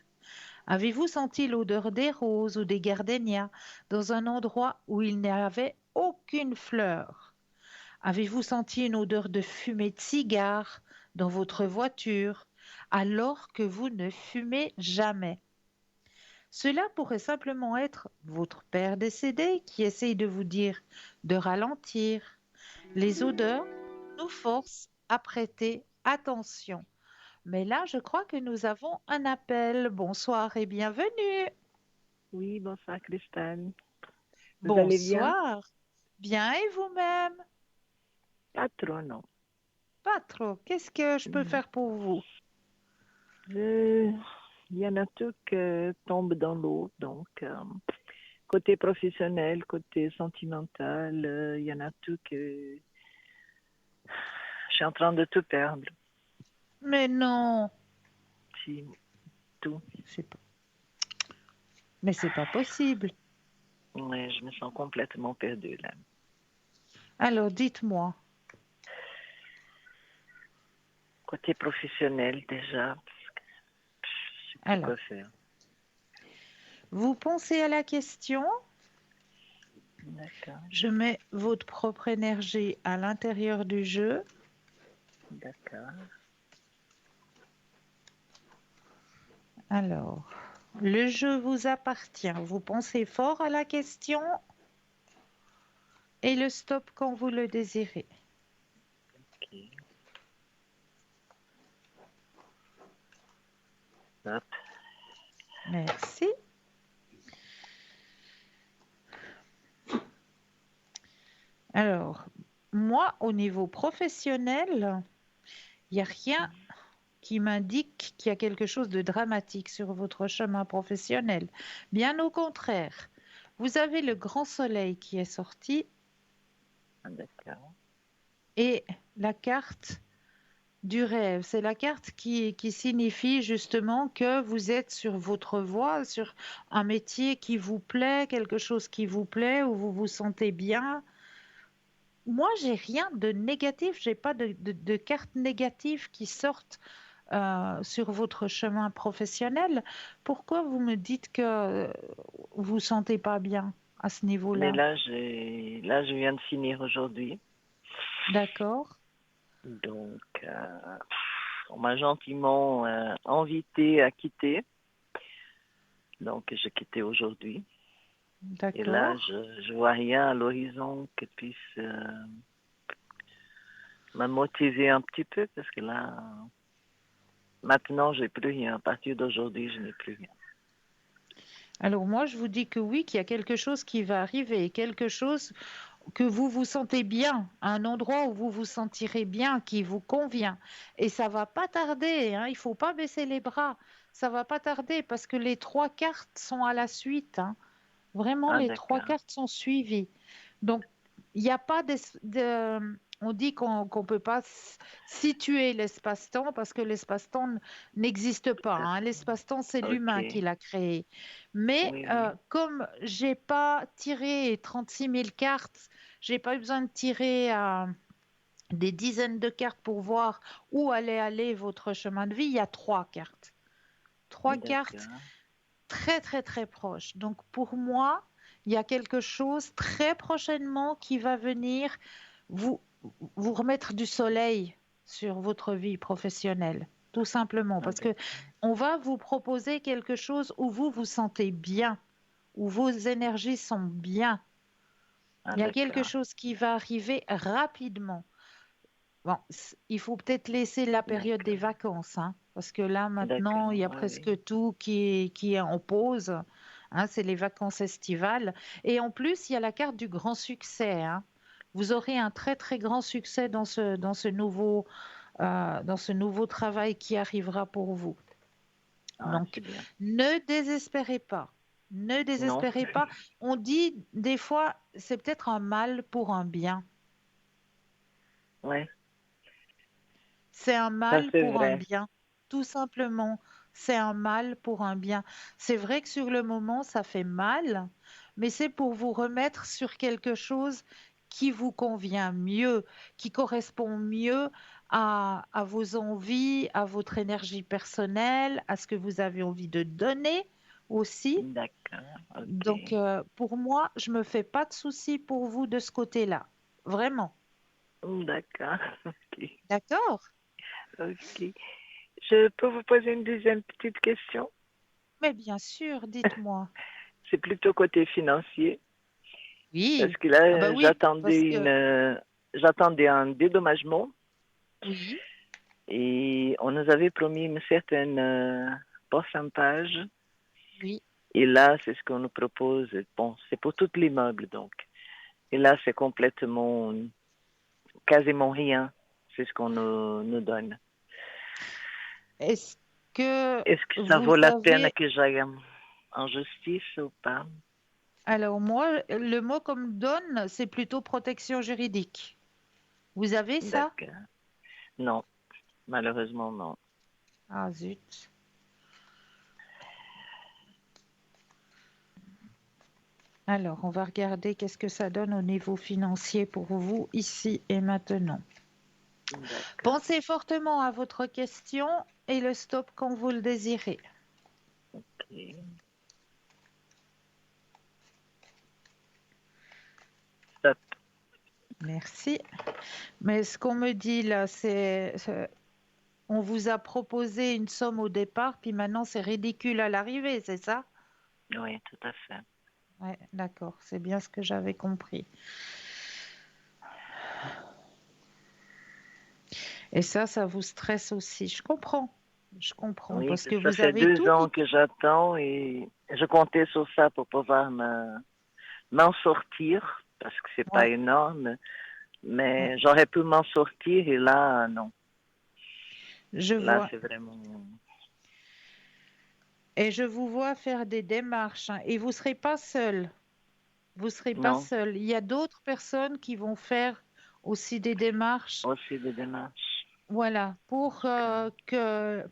A: Avez-vous senti l'odeur des roses ou des gardénias dans un endroit où il n'y avait aucune fleur? Avez-vous senti une odeur de fumée de cigare dans votre voiture alors que vous ne fumez jamais? Cela pourrait simplement être votre père décédé qui essaye de vous dire de ralentir. Les odeurs nous forcent à prêter attention. Mais là, je crois que nous avons un appel. Bonsoir et bienvenue.
B: Oui, bonsoir Christelle. Vous allez bien?
A: Bonsoir. Bien et vous-même?
B: Pas trop, non.
A: Pas trop. Qu'est-ce que je peux faire pour vous?
B: Il y en a tout qui tombent dans l'eau. Donc, côté professionnel, côté sentimental, il y en a tout que je suis en train de tout perdre.
A: Mais non,
B: Si, tout.
A: c'est pas... mais c'est pas possible.
B: Ouais, je me sens complètement perdue là.
A: Alors, dites-moi.
B: Côté professionnel, déjà, je sais plus
A: Alors,
B: quoi faire.
A: vous pensez à la question,
B: D'accord,
A: je mets votre propre énergie à l'intérieur du jeu.
B: d'accord.
A: Alors, le jeu vous appartient. Vous pensez fort à la question et le stop quand vous le désirez.
B: Ok. Hop.
A: Merci. Alors, moi, au niveau professionnel, il n'y a rien qui m'indique qu'il y a quelque chose de dramatique sur votre chemin professionnel. Bien au contraire, vous avez le grand soleil qui est sorti
B: D'accord.
A: et la carte du rêve. C'est la carte qui signifie justement que vous êtes sur votre voie, sur un métier qui vous plaît, quelque chose qui vous plaît, où vous vous sentez bien. Moi, j'ai rien de négatif, j'ai pas de cartes négatives qui sortent sur votre chemin professionnel. Pourquoi vous me dites que vous sentez pas bien à ce
B: Mais
A: niveau-là?
B: là, je viens de finir aujourd'hui.
A: D'accord,
B: Donc, on m'a gentiment invité à quitter. Donc, j'ai quitté aujourd'hui. Et là,
A: d'accord.
B: je vois rien à l'horizon qui puisse me motiver un petit peu parce que là, maintenant, j'ai plus rien. À partir d'aujourd'hui, je n'ai plus rien.
A: Alors moi, je vous dis que oui, qu'il y a quelque chose qui va arriver, quelque chose que vous vous sentez bien, un endroit où vous vous sentirez bien, qui vous convient. Et ça va pas tarder, hein, il faut pas baisser les bras. Ça va pas tarder parce que les trois cartes sont à la suite, hein. Vraiment,
B: Ah,
A: les trois
B: d'accord.
A: cartes sont suivies. Donc, il n'y a pas on dit qu'on peut pas situer l'espace-temps parce que l'espace-temps n'existe pas,
B: Tout à
A: hein.
B: fait.
A: L'espace-temps, c'est
B: Ok.
A: l'humain qui l'a créé. Mais
B: Oui, oui.
A: comme j'ai pas tiré 36 000 cartes, j'ai pas eu besoin de tirer des dizaines de cartes pour voir où allait aller votre chemin de vie. Il y a trois cartes. Trois cartes
B: D'accord.
A: très très très proches. Donc pour moi, il y a quelque chose très prochainement qui va venir vous, vous remettre du soleil sur votre vie professionnelle, tout simplement,
B: Ah,
A: parce que
B: d'accord.
A: on va vous proposer quelque chose où vous vous sentez bien, où vos énergies sont bien.
B: Ah,
A: Il y a quelque
B: d'accord.
A: chose qui va arriver rapidement. Bon, il faut peut-être laisser la période des
B: D'accord.
A: vacances, hein, parce que là, maintenant, il
B: D'accord.
A: y a
B: Oui, oui.
A: presque tout qui est en pause, hein, c'est les vacances estivales. Et en plus, il y a la carte du grand succès, hein. Vous aurez un très, très grand succès dans ce nouveau travail qui arrivera pour vous.
B: Ah,
A: Donc,
B: c'est bien.
A: ne désespérez pas. Ne
B: Non.
A: désespérez pas. On dit des fois, c'est peut-être un mal pour un bien.
B: Ouais,
A: C'est un
B: ça
A: mal
B: c'est
A: pour un
B: vrai.
A: bien. Tout simplement, c'est un mal pour un bien. C'est vrai que sur le moment, ça fait mal, mais c'est pour vous remettre sur quelque chose qui vous convient mieux, qui correspond mieux à vos envies, à votre énergie personnelle, à ce que vous avez envie de donner aussi.
B: D'accord.
A: Donc,
B: Ok.
A: pour moi, je me fais pas de soucis pour vous de ce côté-là. Vraiment.
B: D'accord. Ok.
A: D'accord?
B: Ok. Je peux vous poser une deuxième petite question?
A: Mais bien sûr, dites-moi.
B: C'est plutôt côté financier. Parce
A: Oui.
B: que
A: Ah bah
B: là,
A: oui, parce que
B: j'attendais un dédommagement
A: oui,
B: et on nous avait promis une certaine pourcentage.
A: oui.
B: Et là, c'est ce qu'on nous propose. Bon, c'est pour tout l'immeuble, donc. Et là, c'est complètement, quasiment rien. C'est ce qu'on nous donne.
A: Est-ce que
B: Est-ce que ça
A: vous
B: vaut la peine
A: avez...
B: que j'aille en justice ou pas?
A: Alors moi, le mot qu'on me donne, c'est plutôt protection juridique. Vous avez ça?
B: D'accord. Non, malheureusement non.
A: Ah zut. Alors, on va regarder qu'est-ce que ça donne au niveau financier pour vous ici et maintenant.
B: D'accord.
A: Pensez fortement à votre question et le stop quand vous le désirez.
B: Ok. Stop.
A: Merci. Mais ce qu'on me dit là, on vous a proposé une somme au départ, puis maintenant c'est ridicule à l'arrivée, c'est ça?
B: Oui, tout à fait.
A: Ouais, d'accord, c'est bien ce que j'avais compris. Et ça vous stresse aussi. Je comprends,
B: Oui,
A: parce que
B: ça
A: vous
B: fait
A: avez
B: 2 ans que j'attends et je comptais sur ça pour pouvoir m'en sortir parce que c'est pas
A: Ouais,
B: énorme,
A: ouais,
B: mais j'aurais pu m'en sortir et là, non.
A: je
B: Là,
A: vois.
B: c'est vraiment...
A: Et je vous vois faire des démarches, hein, et vous ne serez pas seul. Vous ne serez pas
B: Non,
A: seul. Il y a d'autres personnes qui vont faire aussi des démarches,
B: aussi des démarches.
A: voilà, pour que,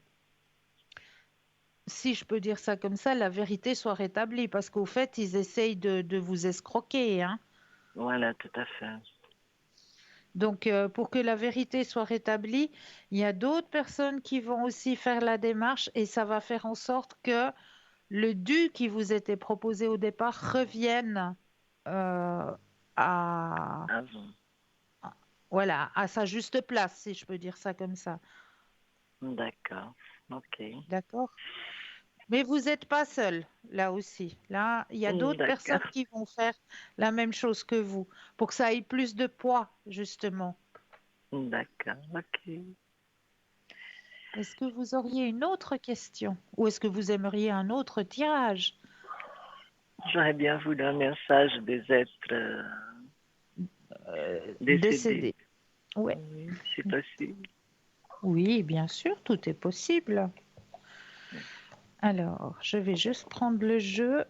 A: si je peux dire ça comme ça, la vérité soit rétablie. Parce qu'au fait, ils essayent de vous escroquer, hein.
B: Voilà, tout à fait.
A: Donc, pour que la vérité soit rétablie, il y a d'autres personnes qui vont aussi faire la démarche et ça va faire en sorte que le dû qui vous était proposé au départ revienne euh, à,
B: Avant.
A: voilà, à sa juste place, si je peux dire ça comme ça.
B: D'accord. OK.
A: D'accord? Mais vous n'êtes pas seul, là aussi. Là, il y a d'autres personnes
B: D'accord.
A: qui vont faire la même chose que vous, pour que ça ait plus de poids, justement.
B: D'accord. OK.
A: Est-ce que vous auriez une autre question ou est-ce que vous aimeriez un autre tirage?
B: J'aurais bien voulu un message des êtres décédés.
A: Décédé. Oui,
B: Oui, c'est possible.
A: oui, bien sûr, tout est possible. Alors, je vais juste prendre le jeu.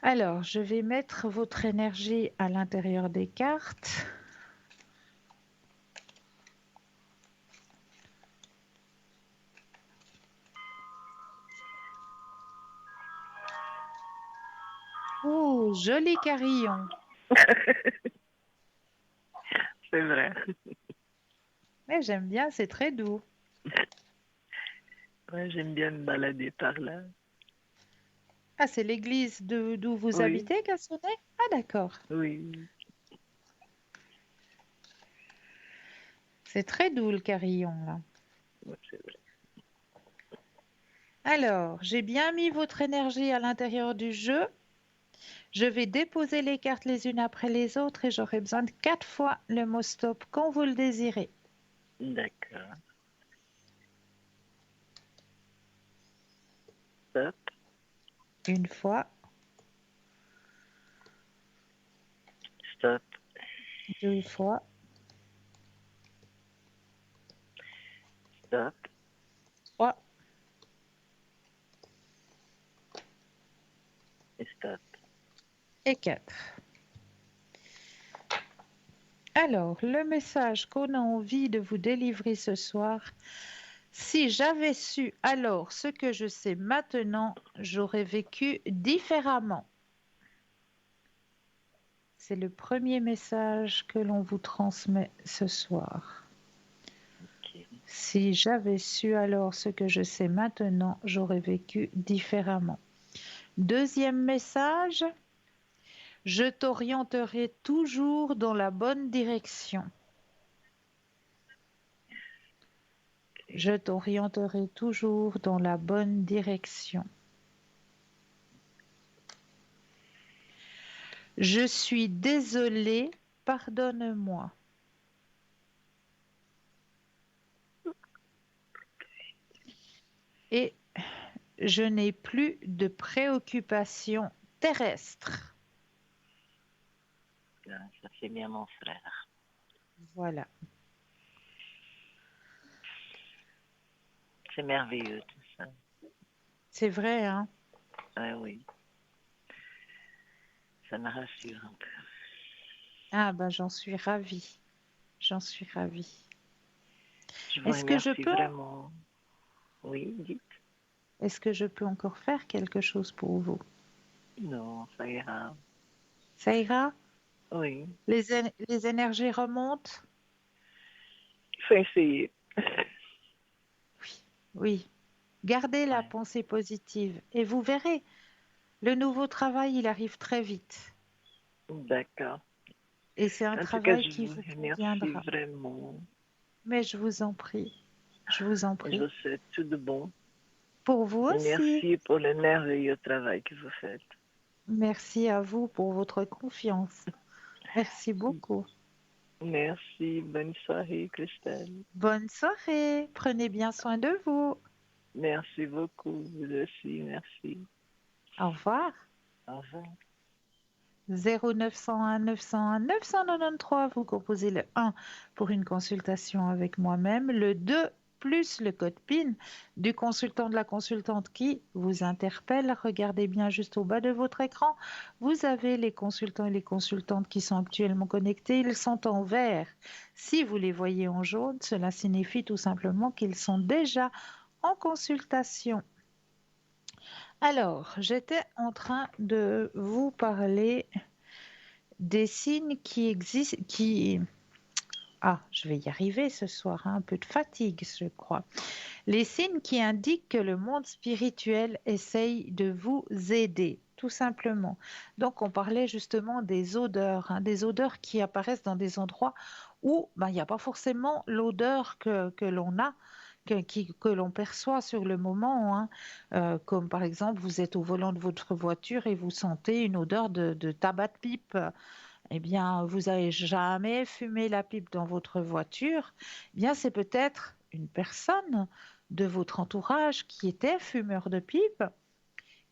A: Alors, je vais mettre votre énergie à l'intérieur des cartes. Oh, joli carillon.
B: C'est vrai.
A: Mais j'aime bien, c'est très doux.
B: Ouais, j'aime bien me balader par là.
A: Ah, c'est l'église d'où vous
B: Oui,
A: habitez, qu'a sonné? Ah, d'accord.
B: oui.
A: C'est très doux le carillon, là.
B: Ouais, c'est vrai.
A: Alors, j'ai bien mis votre énergie à l'intérieur du jeu. Je vais déposer les cartes les unes après les autres et j'aurai besoin de 4 fois le mot stop quand vous le désirez.
B: D'accord. Stop,
A: Une fois,
B: stop,
A: 2 fois,
B: stop,
A: 3
B: et stop.
A: et 4. Alors, le message qu'on a envie de vous délivrer ce soir, si j'avais su alors ce que je sais maintenant, j'aurais vécu différemment. C'est le premier message que l'on vous transmet ce soir.
B: Ok.
A: Si j'avais su alors ce que je sais maintenant, j'aurais vécu différemment. Deuxième message, je t'orienterai toujours dans la bonne direction. Je t'orienterai toujours dans la bonne direction. Je suis désolée, pardonne-moi. Et je n'ai plus de préoccupations terrestres.
B: Là, ça c'est bien mon frère.
A: Voilà.
B: C'est merveilleux tout ça.
A: C'est vrai, hein?
B: Ah oui, ça me rassure un peu.
A: Ah ben j'en suis ravie. J'en suis ravie.
B: Je vous
A: Est-ce que je
B: remercie
A: peux,
B: vraiment. Oui, dites.
A: est-ce que je peux encore faire quelque chose pour vous?
B: Non, ça ira.
A: Ça ira?
B: Oui,
A: Les énergies remontent?
B: il faut essayer.
A: Oui, oui. Gardez la
B: Ouais.
A: pensée positive et vous verrez, le nouveau travail, il arrive très vite.
B: D'accord.
A: Et c'est un
B: En tout cas,
A: travail
B: je
A: qui
B: vous
A: vous
B: remercie
A: conviendra.
B: vraiment.
A: Mais je vous en prie, je vous en
B: Et je
A: prie.
B: vous souhaite tout de bon.
A: Pour vous
B: Et
A: aussi.
B: merci pour le merveilleux travail que vous faites.
A: Merci à vous pour votre confiance. Merci beaucoup.
B: Merci. Bonne soirée, Christelle.
A: Bonne soirée. Prenez bien soin de vous.
B: Merci beaucoup. Vous aussi, merci.
A: Au revoir.
B: Au revoir.
A: 0901 901 993, vous composez le 1 pour une consultation avec moi-même, le 2 plus le code PIN du consultant de la consultante qui vous interpelle. Regardez bien juste au bas de votre écran. Vous avez les consultants et les consultantes qui sont actuellement connectés. Ils sont en vert. Si vous les voyez en jaune, cela signifie tout simplement qu'ils sont déjà en consultation. Alors, j'étais en train de vous parler des signes qui existent, qui... Ah, je vais y arriver ce soir, hein, un peu de fatigue, je crois. Les signes qui indiquent que le monde spirituel essaye de vous aider, tout simplement. Donc, on parlait justement des odeurs, hein, des odeurs qui apparaissent dans des endroits où ben, il n'y a pas forcément l'odeur que l'on a, que l'on perçoit sur le moment, hein. Comme par exemple, vous êtes au volant de votre voiture et vous sentez une odeur de tabac de pipe. Eh bien, vous n'avez jamais fumé la pipe dans votre voiture, eh bien, c'est peut-être une personne de votre entourage qui était fumeur de pipe,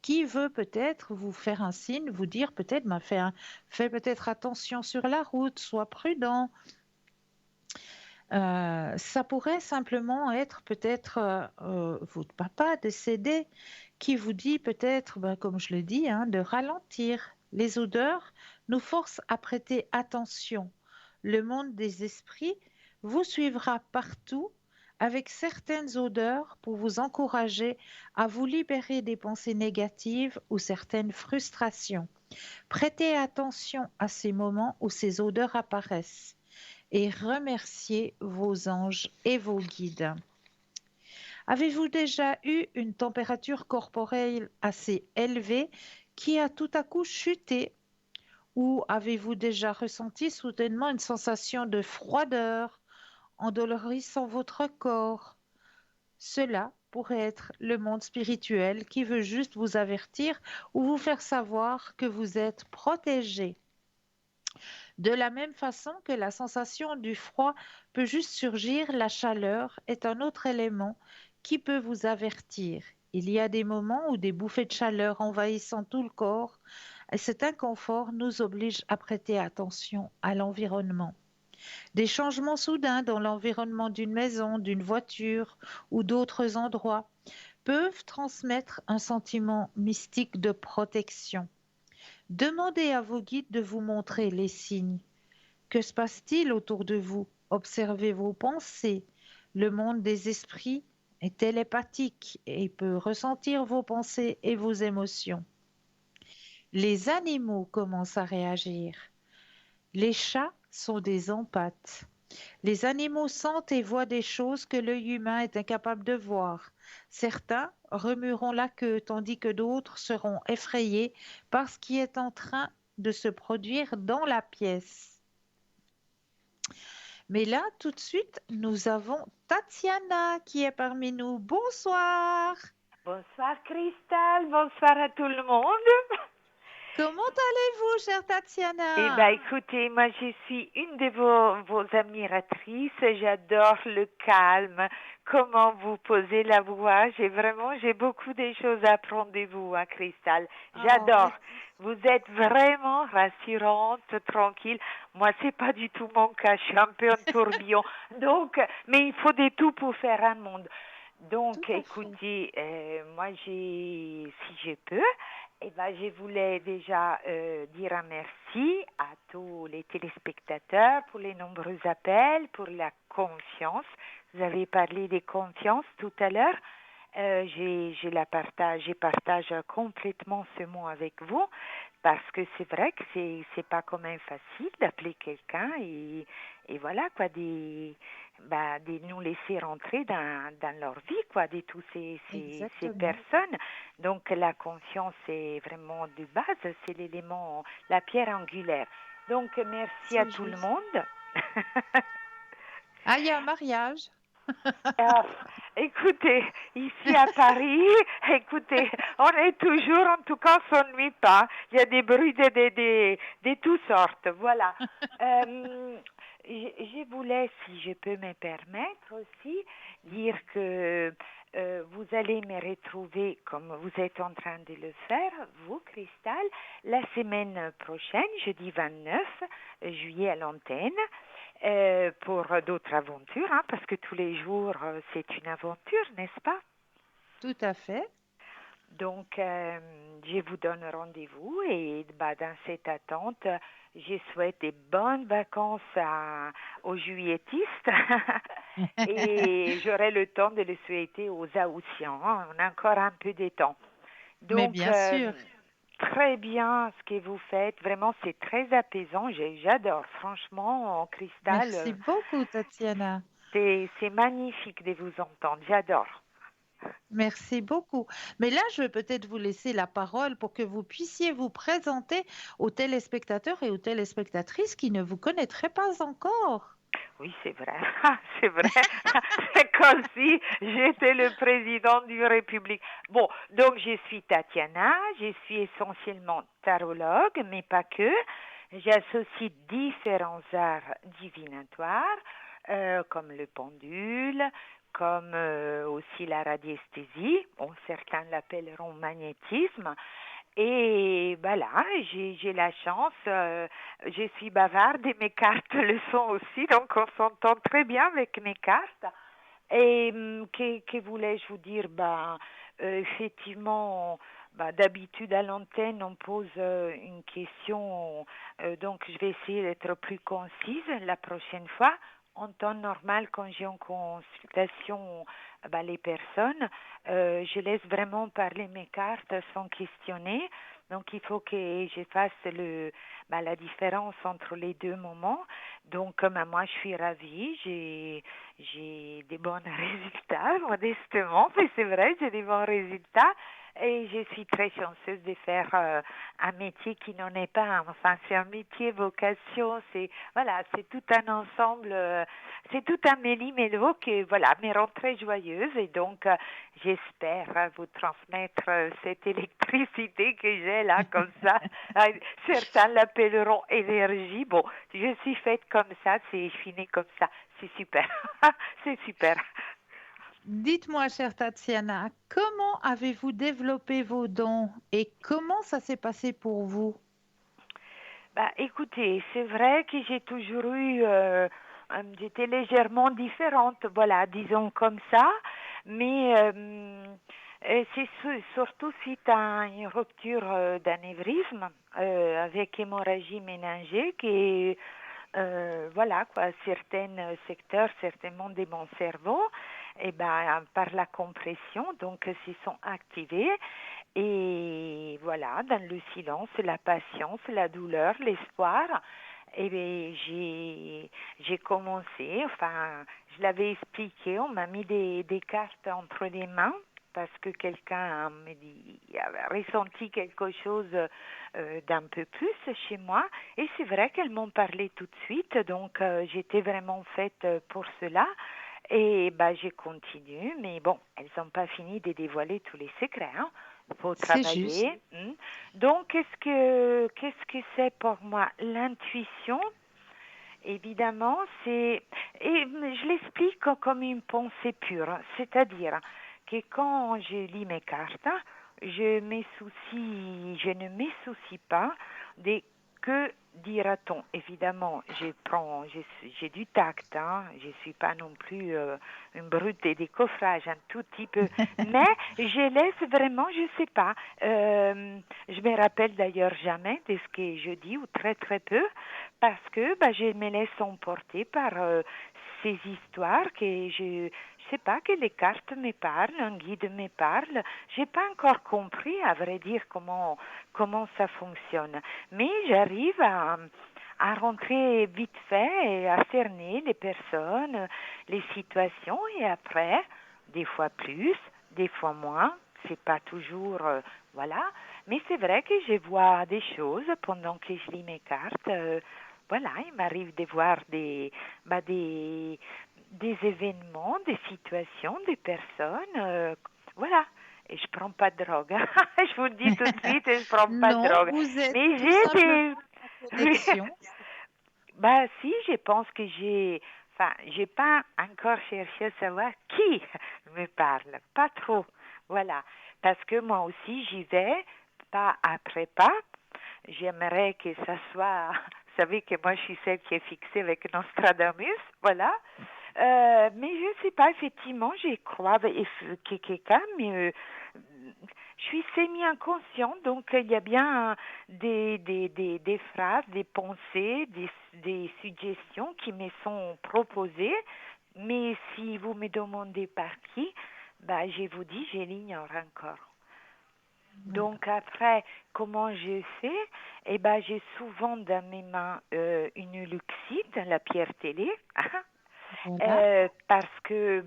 A: qui veut peut-être vous faire un signe, vous dire peut-être, ben, fais peut-être attention sur la route, sois prudent. Ça pourrait simplement être peut-être votre papa décédé qui vous dit peut-être, ben, comme je le dis, hein, de ralentir. Les odeurs nous forcent à prêter attention. Le monde des esprits vous suivra partout avec certaines odeurs pour vous encourager à vous libérer des pensées négatives ou certaines frustrations. Prêtez attention à ces moments où ces odeurs apparaissent et remerciez vos anges et vos guides. Avez-vous déjà eu une température corporelle assez élevée qui a tout à coup chuté ou avez-vous déjà ressenti soudainement une sensation de froideur endolorissant votre corps? Cela pourrait être le monde spirituel qui veut juste vous avertir ou vous faire savoir que vous êtes protégé. De la même façon que la sensation du froid peut juste surgir, la chaleur est un autre élément qui peut vous avertir. Il y a des moments où des bouffées de chaleur envahissant tout le corps, et cet inconfort nous oblige à prêter attention à l'environnement. Des changements soudains dans l'environnement d'une maison, d'une voiture ou d'autres endroits peuvent transmettre un sentiment mystique de protection. Demandez à vos guides de vous montrer les signes. Que se passe-t-il autour de vous? Observez vos pensées. Le monde des esprits est télépathique et peut ressentir vos pensées et vos émotions. Les animaux commencent à réagir. Les chats sont des empathes. Les animaux sentent et voient des choses que l'œil humain est incapable de voir. Certains remueront la queue tandis que d'autres seront effrayés par ce qui est en train de se produire dans la pièce. Mais là, tout de suite, nous avons Tatiana qui est parmi nous. Bonsoir.
C: Bonsoir Christelle, bonsoir à tout le monde.
A: Comment allez-vous, chère
C: Eh ben,
A: Tatiana?
C: écoutez, moi, je suis une de vos admiratrices. J'adore le calme, comment vous posez la voix. J'ai beaucoup de choses à apprendre de vous, hein, Cristal.
A: Oh,
C: J'adore.
A: mais
C: Vous êtes vraiment rassurante, tranquille. Moi, c'est pas du tout mon cas. Je suis un peu un tourbillon. Donc, mais il faut des tout pour faire un monde.
A: tout
C: Donc,
A: à fait.
C: écoutez, moi, si je peux, eh ben, je voulais déjà dire un merci à tous les téléspectateurs pour les nombreux appels, pour la confiance. Vous avez parlé des confiances tout à l'heure. Je partage complètement ce mot avec vous parce que c'est vrai que c'est pas quand même facile d'appeler quelqu'un et voilà quoi de nous laisser rentrer dans leur vie quoi de tous ces
A: Exactement.
C: personnes. Donc la confiance est vraiment de base, c'est l'élément, la pierre angulaire. Donc merci à
A: C'est
C: tout le
A: juste.
C: monde.
A: Ah, il y a un mariage.
C: Ah, écoutez, ici à Paris, écoutez, on est toujours, en tout cas, on s'ennuie pas. Il y a des bruits de toutes sortes, voilà. Je voulais, si je peux me permettre aussi, dire que vous allez me retrouver, comme vous êtes en train de le faire, vous, Cristal, la semaine prochaine, jeudi 29 juillet à l'antenne pour d'autres aventures, hein, parce que tous les jours, c'est une aventure, n'est-ce pas?
A: Tout à fait.
C: Donc, je vous donne rendez-vous et bah, dans cette attente, je souhaite des bonnes vacances aux juilletistes et j'aurai le temps de le souhaiter aux Haussiens. Hein. On a encore un peu de temps.
A: Mais
C: Donc,
A: bien sûr.
C: très bien ce que vous faites. Vraiment, c'est très apaisant. J'adore. Franchement, en cristal,
A: Merci beaucoup, Tatiana.
C: c'est magnifique de vous entendre. J'adore.
A: Merci beaucoup. Mais là, je vais peut-être vous laisser la parole pour que vous puissiez vous présenter aux téléspectateurs et aux téléspectatrices qui ne vous connaîtraient pas encore.
C: Oui, c'est vrai. C'est vrai. C'est comme si j'étais le président du République. Bon, donc je suis Tatiana. Je suis essentiellement tarologue, mais pas que. J'associe différents arts divinatoires, comme le pendule, comme aussi la radiesthésie. Bon, certains l'appelleront magnétisme. Et voilà, j'ai la chance, je suis bavarde et mes cartes le sont aussi, donc on s'entend très bien avec mes cartes. Et que voulais-je vous dire? Effectivement, d'habitude à l'antenne, on pose une question, donc je vais essayer d'être plus concise la prochaine fois. En temps normal, quand j'ai en consultation les personnes, je laisse vraiment parler mes cartes sans questionner. Donc, il faut que je fasse la différence entre les deux moments. Donc, moi, je suis ravie. J'ai des bons résultats, modestement, mais c'est vrai, j'ai des bons résultats. Et je suis très chanceuse de faire un métier qui n'en est pas un. Enfin, c'est un métier vocation. Voilà, c'est tout un ensemble, c'est tout un méli-mélo qui, voilà, me rend très joyeuse. Et donc, j'espère vous transmettre cette électricité que j'ai là, comme ça. Certains l'appelleront énergie. Bon, je suis faite comme ça, je suis née comme ça. C'est super. C'est super.
A: Dites-moi, chère Tatiana, comment avez-vous développé vos dons et comment ça s'est passé pour vous?
C: Écoutez, c'est vrai que j'ai toujours eu, j'étais légèrement différente, voilà, disons comme ça, mais surtout suite à une rupture d'anévrisme avec hémorragie méningée qui, voilà quoi, certains secteurs, certainement de mon cerveau, et par la compression, donc s'y sont activés. Et voilà, dans le silence, la patience, la douleur, l'espoir, et bien, j'ai commencé, enfin, je l'avais expliqué, on m'a mis des cartes entre les mains parce que quelqu'un me dit, avait ressenti quelque chose d'un peu plus chez moi. Et c'est vrai qu'elles m'ont parlé tout de suite, donc j'étais vraiment faite pour cela. Et j'ai continué, mais bon, elles n'ont pas fini de dévoiler tous les secrets, hein. faut
A: C'est juste.
C: travailler. Donc, qu'est-ce que c'est pour moi? L'intuition, évidemment, et je l'explique comme une pensée pure, c'est-à-dire que quand je lis mes cartes, je ne me soucie pas des que dira-t-on. Évidemment, j'ai du tact, hein, je suis pas non plus une brute des décoffrages, un tout petit peu, mais je laisse vraiment, je sais pas, je me rappelle d'ailleurs jamais de ce que je dis ou très très peu, parce que je me laisse emporter par ces histoires que je sais pas, que les cartes me parlent, un guide me parle. J'ai pas encore compris, à vrai dire, comment ça fonctionne. Mais j'arrive à rentrer vite fait et à cerner les personnes, les situations, et après, des fois plus, des fois moins. C'est pas toujours, voilà. Mais c'est vrai que je vois des choses pendant que je lis mes cartes. Voilà, il m'arrive de voir des événements, des situations, des personnes. Voilà. Et je prends pas de drogue. Je vous le dis tout de suite, je prends pas de
A: Non,
C: drogue.
A: vous êtes
C: Mais
A: tout
C: j'ai
A: simplement
C: des...
A: en connexion.
C: si, je pense que j'ai pas encore cherché à savoir qui me parle. Pas trop. Voilà. Parce que moi aussi, j'y vais pas après pas. J'aimerais que ça soit... Vous savez que moi, je suis celle qui est fixée avec Nostradamus. Voilà. Mais je ne sais pas, effectivement, j'y crois que quelqu'un, mais je suis semi-inconsciente, donc il y a bien des phrases, des pensées, des suggestions qui me sont proposées, mais si vous me demandez par qui, je vous dis, je l'ignore encore.
A: Voilà.
C: Donc après, comment j'ai fait? J'ai souvent dans mes mains une luxite, la pierre télé,
A: Voilà.
C: parce que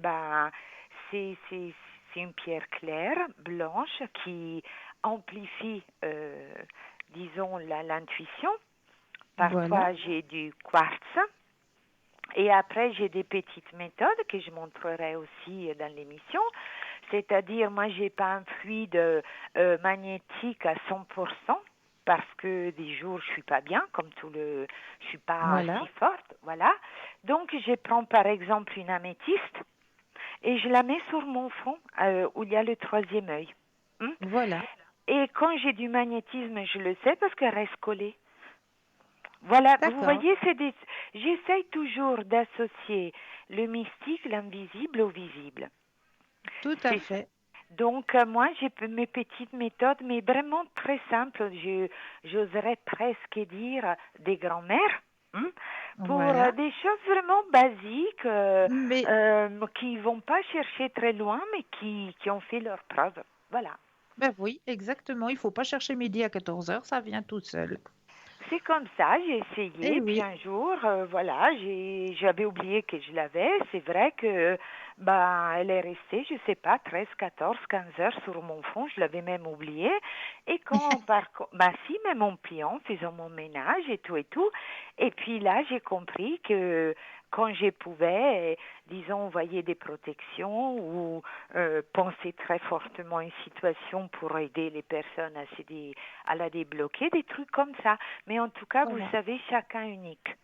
C: c'est une pierre claire, blanche, qui amplifie, disons, l'intuition.
A: Voilà.
C: Parfois, j'ai du quartz. Et après, j'ai des petites méthodes que je montrerai aussi dans l'émission. C'est-à-dire, moi, j'ai pas un fluide magnétique à 100%, parce que des jours, je suis pas bien, je suis pas
A: Voilà.
C: si forte, voilà. Donc, je prends par exemple une améthyste et je la mets sur mon front, où il y a le troisième œil.
A: Voilà.
C: Et quand j'ai du magnétisme, je le sais parce qu'elle reste collée. Voilà, vous
A: D'accord.
C: voyez, j'essaye toujours d'associer le mystique, l'invisible au visible.
A: Tout à
C: C'est
A: fait.
C: Donc, moi, j'ai mes petites méthodes, mais vraiment très simples. J'oserais presque dire des grands-mères, pour
A: Voilà.
C: des choses vraiment basiques,
A: Mais
C: qui vont pas chercher très loin, mais qui ont fait leurs preuves. Voilà.
A: ben oui, exactement. Il faut pas chercher midi à 14 heures, ça vient tout seul.
C: C'est comme ça, j'ai
A: Eh
C: essayé, puis
A: oui.
C: un jour, voilà, j'avais oublié que je l'avais. C'est vrai que, elle est restée, je sais pas, 13, 14, 15 heures sur mon front, je l'avais même oublié. Et si, même en pliant, faisant mon ménage et tout. Et puis là, j'ai compris que quand je pouvais, disons, envoyer des protections ou penser très fortement à une situation pour aider les personnes à la débloquer, des trucs comme ça. Mais en tout cas, vous
A: Voilà.
C: savez, chacun est unique.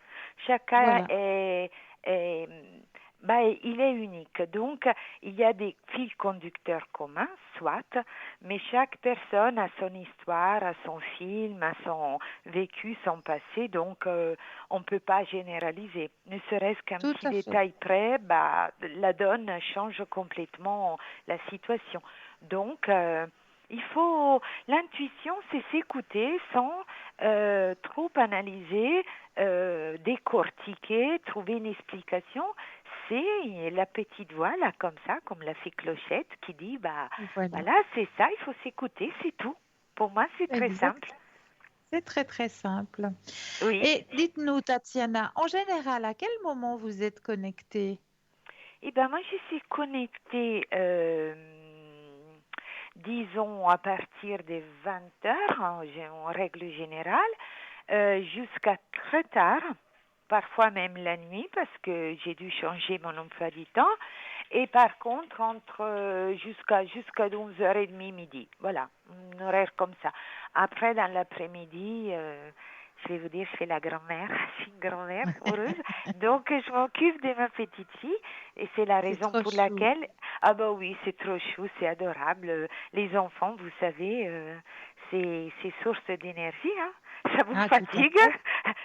C: Chacun
A: Voilà.
C: est il est unique. Donc, il y a des fils conducteurs communs, soit, mais chaque personne a son histoire, a son film, a son vécu, son passé. Donc, on ne peut pas généraliser. Ne serait-ce qu'un
A: Tout
C: petit
A: à fait.
C: détail près, la donne change complètement la situation. Donc, l'intuition, c'est s'écouter sans trop analyser, décortiquer, trouver une explication. C'est la petite voix, là, comme ça, comme la fée Clochette, qui dit,
A: Voilà.
C: voilà, c'est ça, il faut s'écouter, c'est tout. Pour moi, c'est très simple.
A: Exact. C'est très très simple.
C: Oui.
A: Et dites-nous, Tatiana, en général, à quel moment vous êtes connectée?
C: Moi, je suis connectée, disons, à partir des 20 heures, en règle générale, jusqu'à très tard, parfois même la nuit, parce que j'ai dû changer mon emploi du temps. Et par contre, jusqu'à 11h30 midi. Voilà, un horaire comme ça. Après, dans l'après-midi, je vais vous dire, je fais la grand-mère. Je suis une grand-mère heureuse. Donc, je m'occupe de ma petite fille. Et c'est la
A: C'est
C: raison
A: trop
C: pour
A: chou.
C: laquelle... Ah bah oui, c'est trop chou, c'est adorable. Les enfants, vous savez, c'est source d'énergie, hein. Ça vous
A: Ah, tout à
C: fatigue,
A: fait.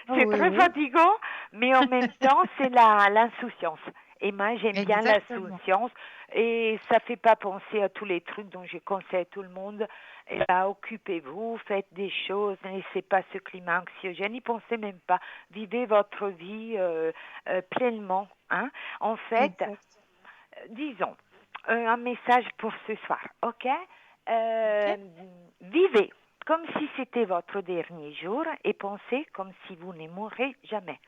A: Oh,
C: c'est
A: oui,
C: très
A: oui,
C: fatigant, mais en même temps, c'est l'insouciance. Et moi, j'aime bien
A: exactement.
C: l'insouciance et ça fait pas penser à tous les trucs dont je conseille à tout le monde. Et là, occupez-vous, faites des choses, ne laissez pas ce climat anxiogène, n'y pensez même pas. Vivez votre vie pleinement, hein. En fait,
A: Exact.
C: disons, un message pour ce soir, ok?
A: Ok.
C: Euh, Vivez comme si c'était votre dernier jour et pensez comme si vous ne mourrez jamais.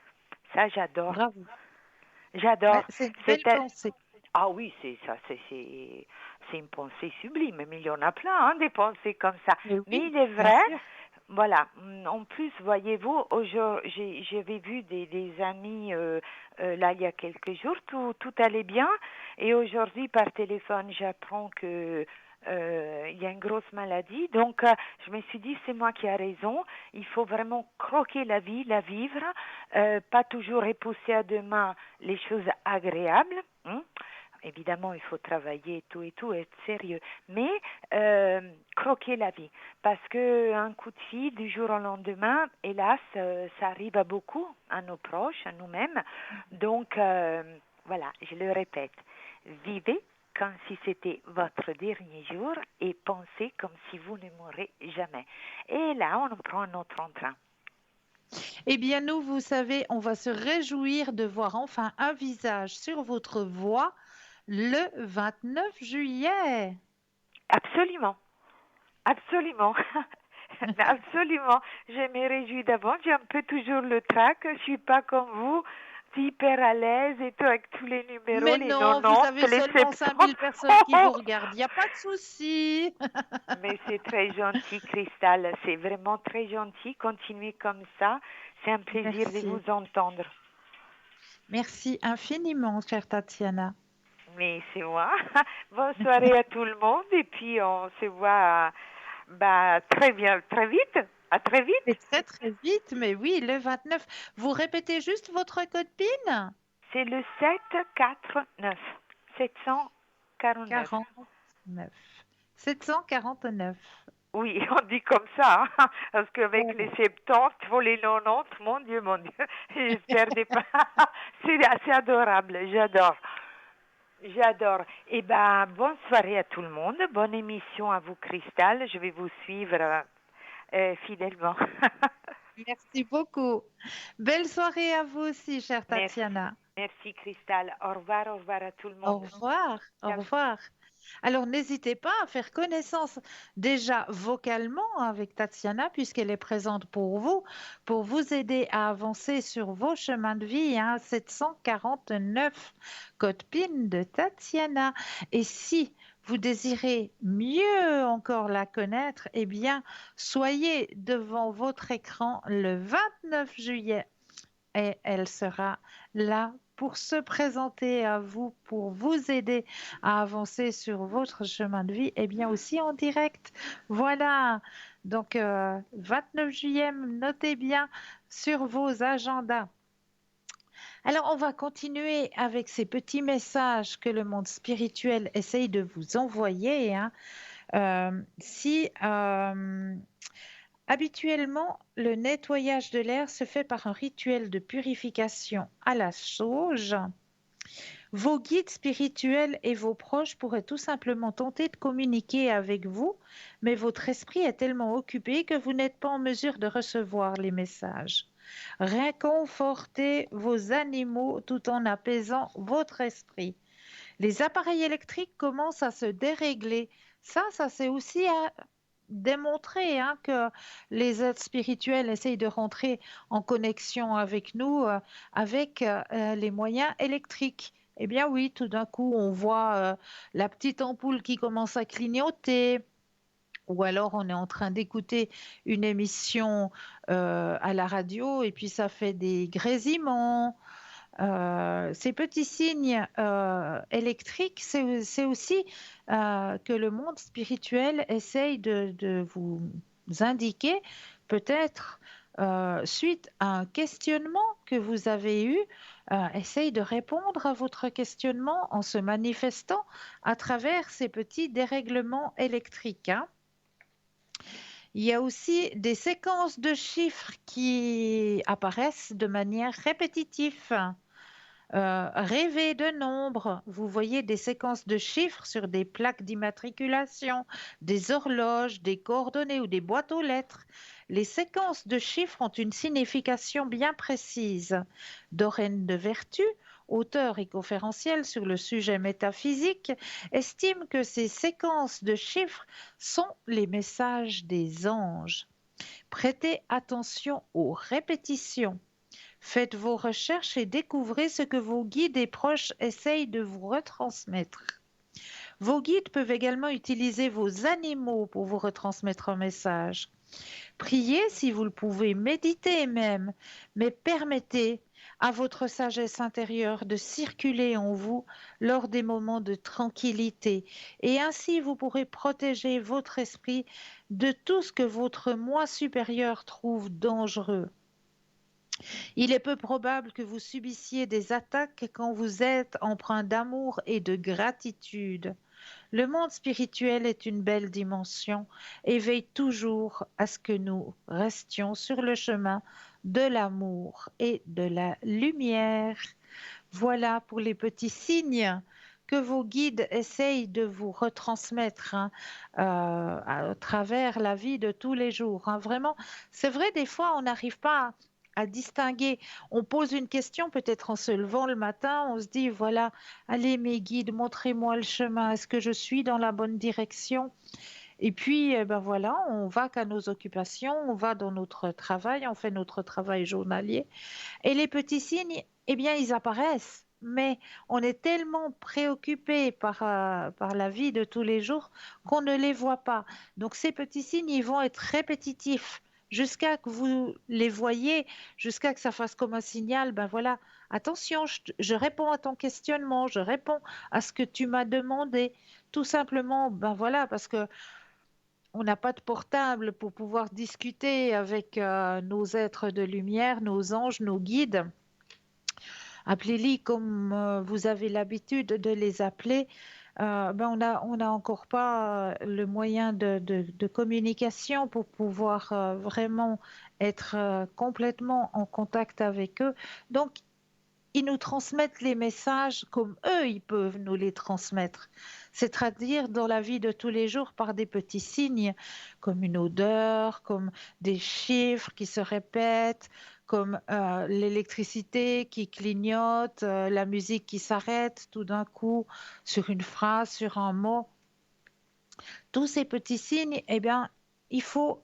C: Ça, j'adore.
A: Bravo. Ouais,
C: J'adore.
A: c'est une belle
C: C'est un-
A: pensée.
C: Ah oui, c'est ça, c'est une pensée sublime. Mais il y en a plein, hein, des pensées comme ça.
A: Mais
C: Mais
A: oui,
C: il est
A: bien
C: vrai,
A: sûr.
C: voilà. En plus, voyez-vous, j'avais vu des amis là il y a quelques jours, tout allait bien. Et aujourd'hui, par téléphone, j'apprends que il y a une grosse maladie. Donc, je me suis dit, c'est moi qui ai raison. Il faut vraiment croquer la vie, la vivre, pas toujours repousser à demain les choses agréables. Hein. Évidemment, il faut travailler et tout, être sérieux. Mais croquer la vie. Parce que un coup de fil du jour au lendemain, hélas, ça arrive à beaucoup, à nos proches, à nous-mêmes. Donc, voilà, je le répète. Vivez comme si c'était votre dernier jour et pensez comme si vous ne mourrez jamais. Et là, on prend notre entrain.
A: Eh bien, nous, vous savez, on va se réjouir de voir enfin un visage sur votre voix le 29 juillet.
C: Absolument. Absolument. Absolument. Je me réjouis d'avance. J'ai un peu toujours le trac. Je suis pas comme vous, hyper à l'aise et tout avec tous les numéros,
A: Mais
C: les
A: non, vous
C: 90,
A: avez
C: les
A: seulement
C: 70.
A: 5000 personnes qui vous regardent. Il n'y a pas de souci.
C: Mais c'est très gentil, Cristal. C'est vraiment très gentil. Continuez comme ça. C'est un plaisir de
A: Merci.
C: vous entendre.
A: Merci infiniment, chère Tatiana.
C: Mais c'est moi. Bonne soirée à tout le monde et puis on se voit très bien, très vite. À très
A: Et
C: vite.
A: très très vite, mais oui, le 29. Vous répétez juste votre code PIN?
C: C'est le 749. 749.
A: 49. 749.
C: Oui, on dit comme ça, hein, parce qu'avec les
A: Voilà.
C: 70, pour les 90, mon Dieu, j'espère des pas. C'est assez adorable, j'adore. J'adore. Eh ben, bonne soirée à tout le monde, bonne émission à vous, Cristal. Je vais vous suivre fidèlement.
A: Merci beaucoup. Belle soirée à vous aussi, chère
C: Merci,
A: Tatiana.
C: merci, Cristal. Au revoir à tout le
A: Au
C: monde.
A: revoir. Au
C: Ciao.
A: revoir. Alors, n'hésitez pas à faire connaissance déjà vocalement avec Tatiana, puisqu'elle est présente pour vous aider à avancer sur vos chemins de vie. 749, code PIN de Tatiana. Et si vous désirez mieux encore la connaître, eh bien, soyez devant votre écran le 29 juillet et elle sera là pour se présenter à vous, pour vous aider à avancer sur votre chemin de vie et bien aussi en direct. Voilà, donc 29 juillet, notez bien sur vos agendas. Alors, on va continuer avec ces petits messages que le monde spirituel essaye de vous envoyer. Si habituellement, le nettoyage de l'air se fait par un rituel de purification à la sauge. Vos guides spirituels et vos proches pourraient tout simplement tenter de communiquer avec vous, mais votre esprit est tellement occupé que vous n'êtes pas en mesure de recevoir les messages. Réconfortez vos animaux tout en apaisant votre esprit. Les appareils électriques commencent à se dérégler. Ça c'est aussi à démontrer que les êtres spirituels essayent de rentrer en connexion avec nous avec les moyens électriques. Eh bien oui, tout d'un coup, on voit la petite ampoule qui commence à clignoter, ou alors on est en train d'écouter une émission à la radio et puis ça fait des grésillements. Ces petits signes électriques, c'est aussi que le monde spirituel essaye de vous indiquer, peut-être suite à un questionnement que vous avez eu, essaye de répondre à votre questionnement en se manifestant à travers ces petits dérèglements électriques, hein. Il y a aussi des séquences de chiffres qui apparaissent de manière répétitive. Rêver de nombres, vous voyez des séquences de chiffres sur des plaques d'immatriculation, des horloges, des coordonnées ou des boîtes aux lettres. Les séquences de chiffres ont une signification bien précise. Doreen de Vertu, auteur et conférenciel sur le sujet métaphysique, estime que ces séquences de chiffres sont les messages des anges. Prêtez attention aux répétitions. Faites vos recherches et découvrez ce que vos guides et proches essayent de vous retransmettre. Vos guides peuvent également utiliser vos animaux pour vous retransmettre un message. Priez si vous le pouvez, méditez même, mais permettez à votre sagesse intérieure de circuler en vous lors des moments de tranquillité. Et ainsi, vous pourrez protéger votre esprit de tout ce que votre moi supérieur trouve dangereux. Il est peu probable que vous subissiez des attaques quand vous êtes empreint d'amour et de gratitude. Le monde spirituel est une belle dimension et veille toujours à ce que nous restions sur le chemin de l'amour et de la lumière. Voilà pour les petits signes que vos guides essayent de vous retransmettre, hein, à travers la vie de tous les jours, hein. Vraiment, c'est vrai, des fois, on n'arrive pas à distinguer. On pose une question, peut-être en se levant le matin, on se dit, voilà, allez mes guides, montrez-moi le chemin, est-ce que je suis dans la bonne direction? Et puis, ben voilà, on va qu'à nos occupations, on va dans notre travail, on fait notre travail journalier. Et les petits signes, eh bien, ils apparaissent, mais on est tellement préoccupé par la vie de tous les jours qu'on ne les voit pas. Donc, ces petits signes, ils vont être répétitifs jusqu'à que vous les voyez, jusqu'à que ça fasse comme un signal, ben voilà, attention, je réponds à ton questionnement, je réponds à ce que tu m'as demandé. Tout simplement, ben voilà, parce que on n'a pas de portable pour pouvoir discuter avec nos êtres de lumière, nos anges, nos guides. Appelez-les comme vous avez l'habitude de les appeler. Ben on a encore pas le moyen de communication pour pouvoir vraiment être complètement en contact avec eux. Donc, ils nous transmettent les messages comme eux, ils peuvent nous les transmettre. C'est-à-dire dans la vie de tous les jours par des petits signes, comme une odeur, comme des chiffres qui se répètent, comme l'électricité qui clignote, la musique qui s'arrête tout d'un coup sur une phrase, sur un mot. Tous ces petits signes, eh bien, il faut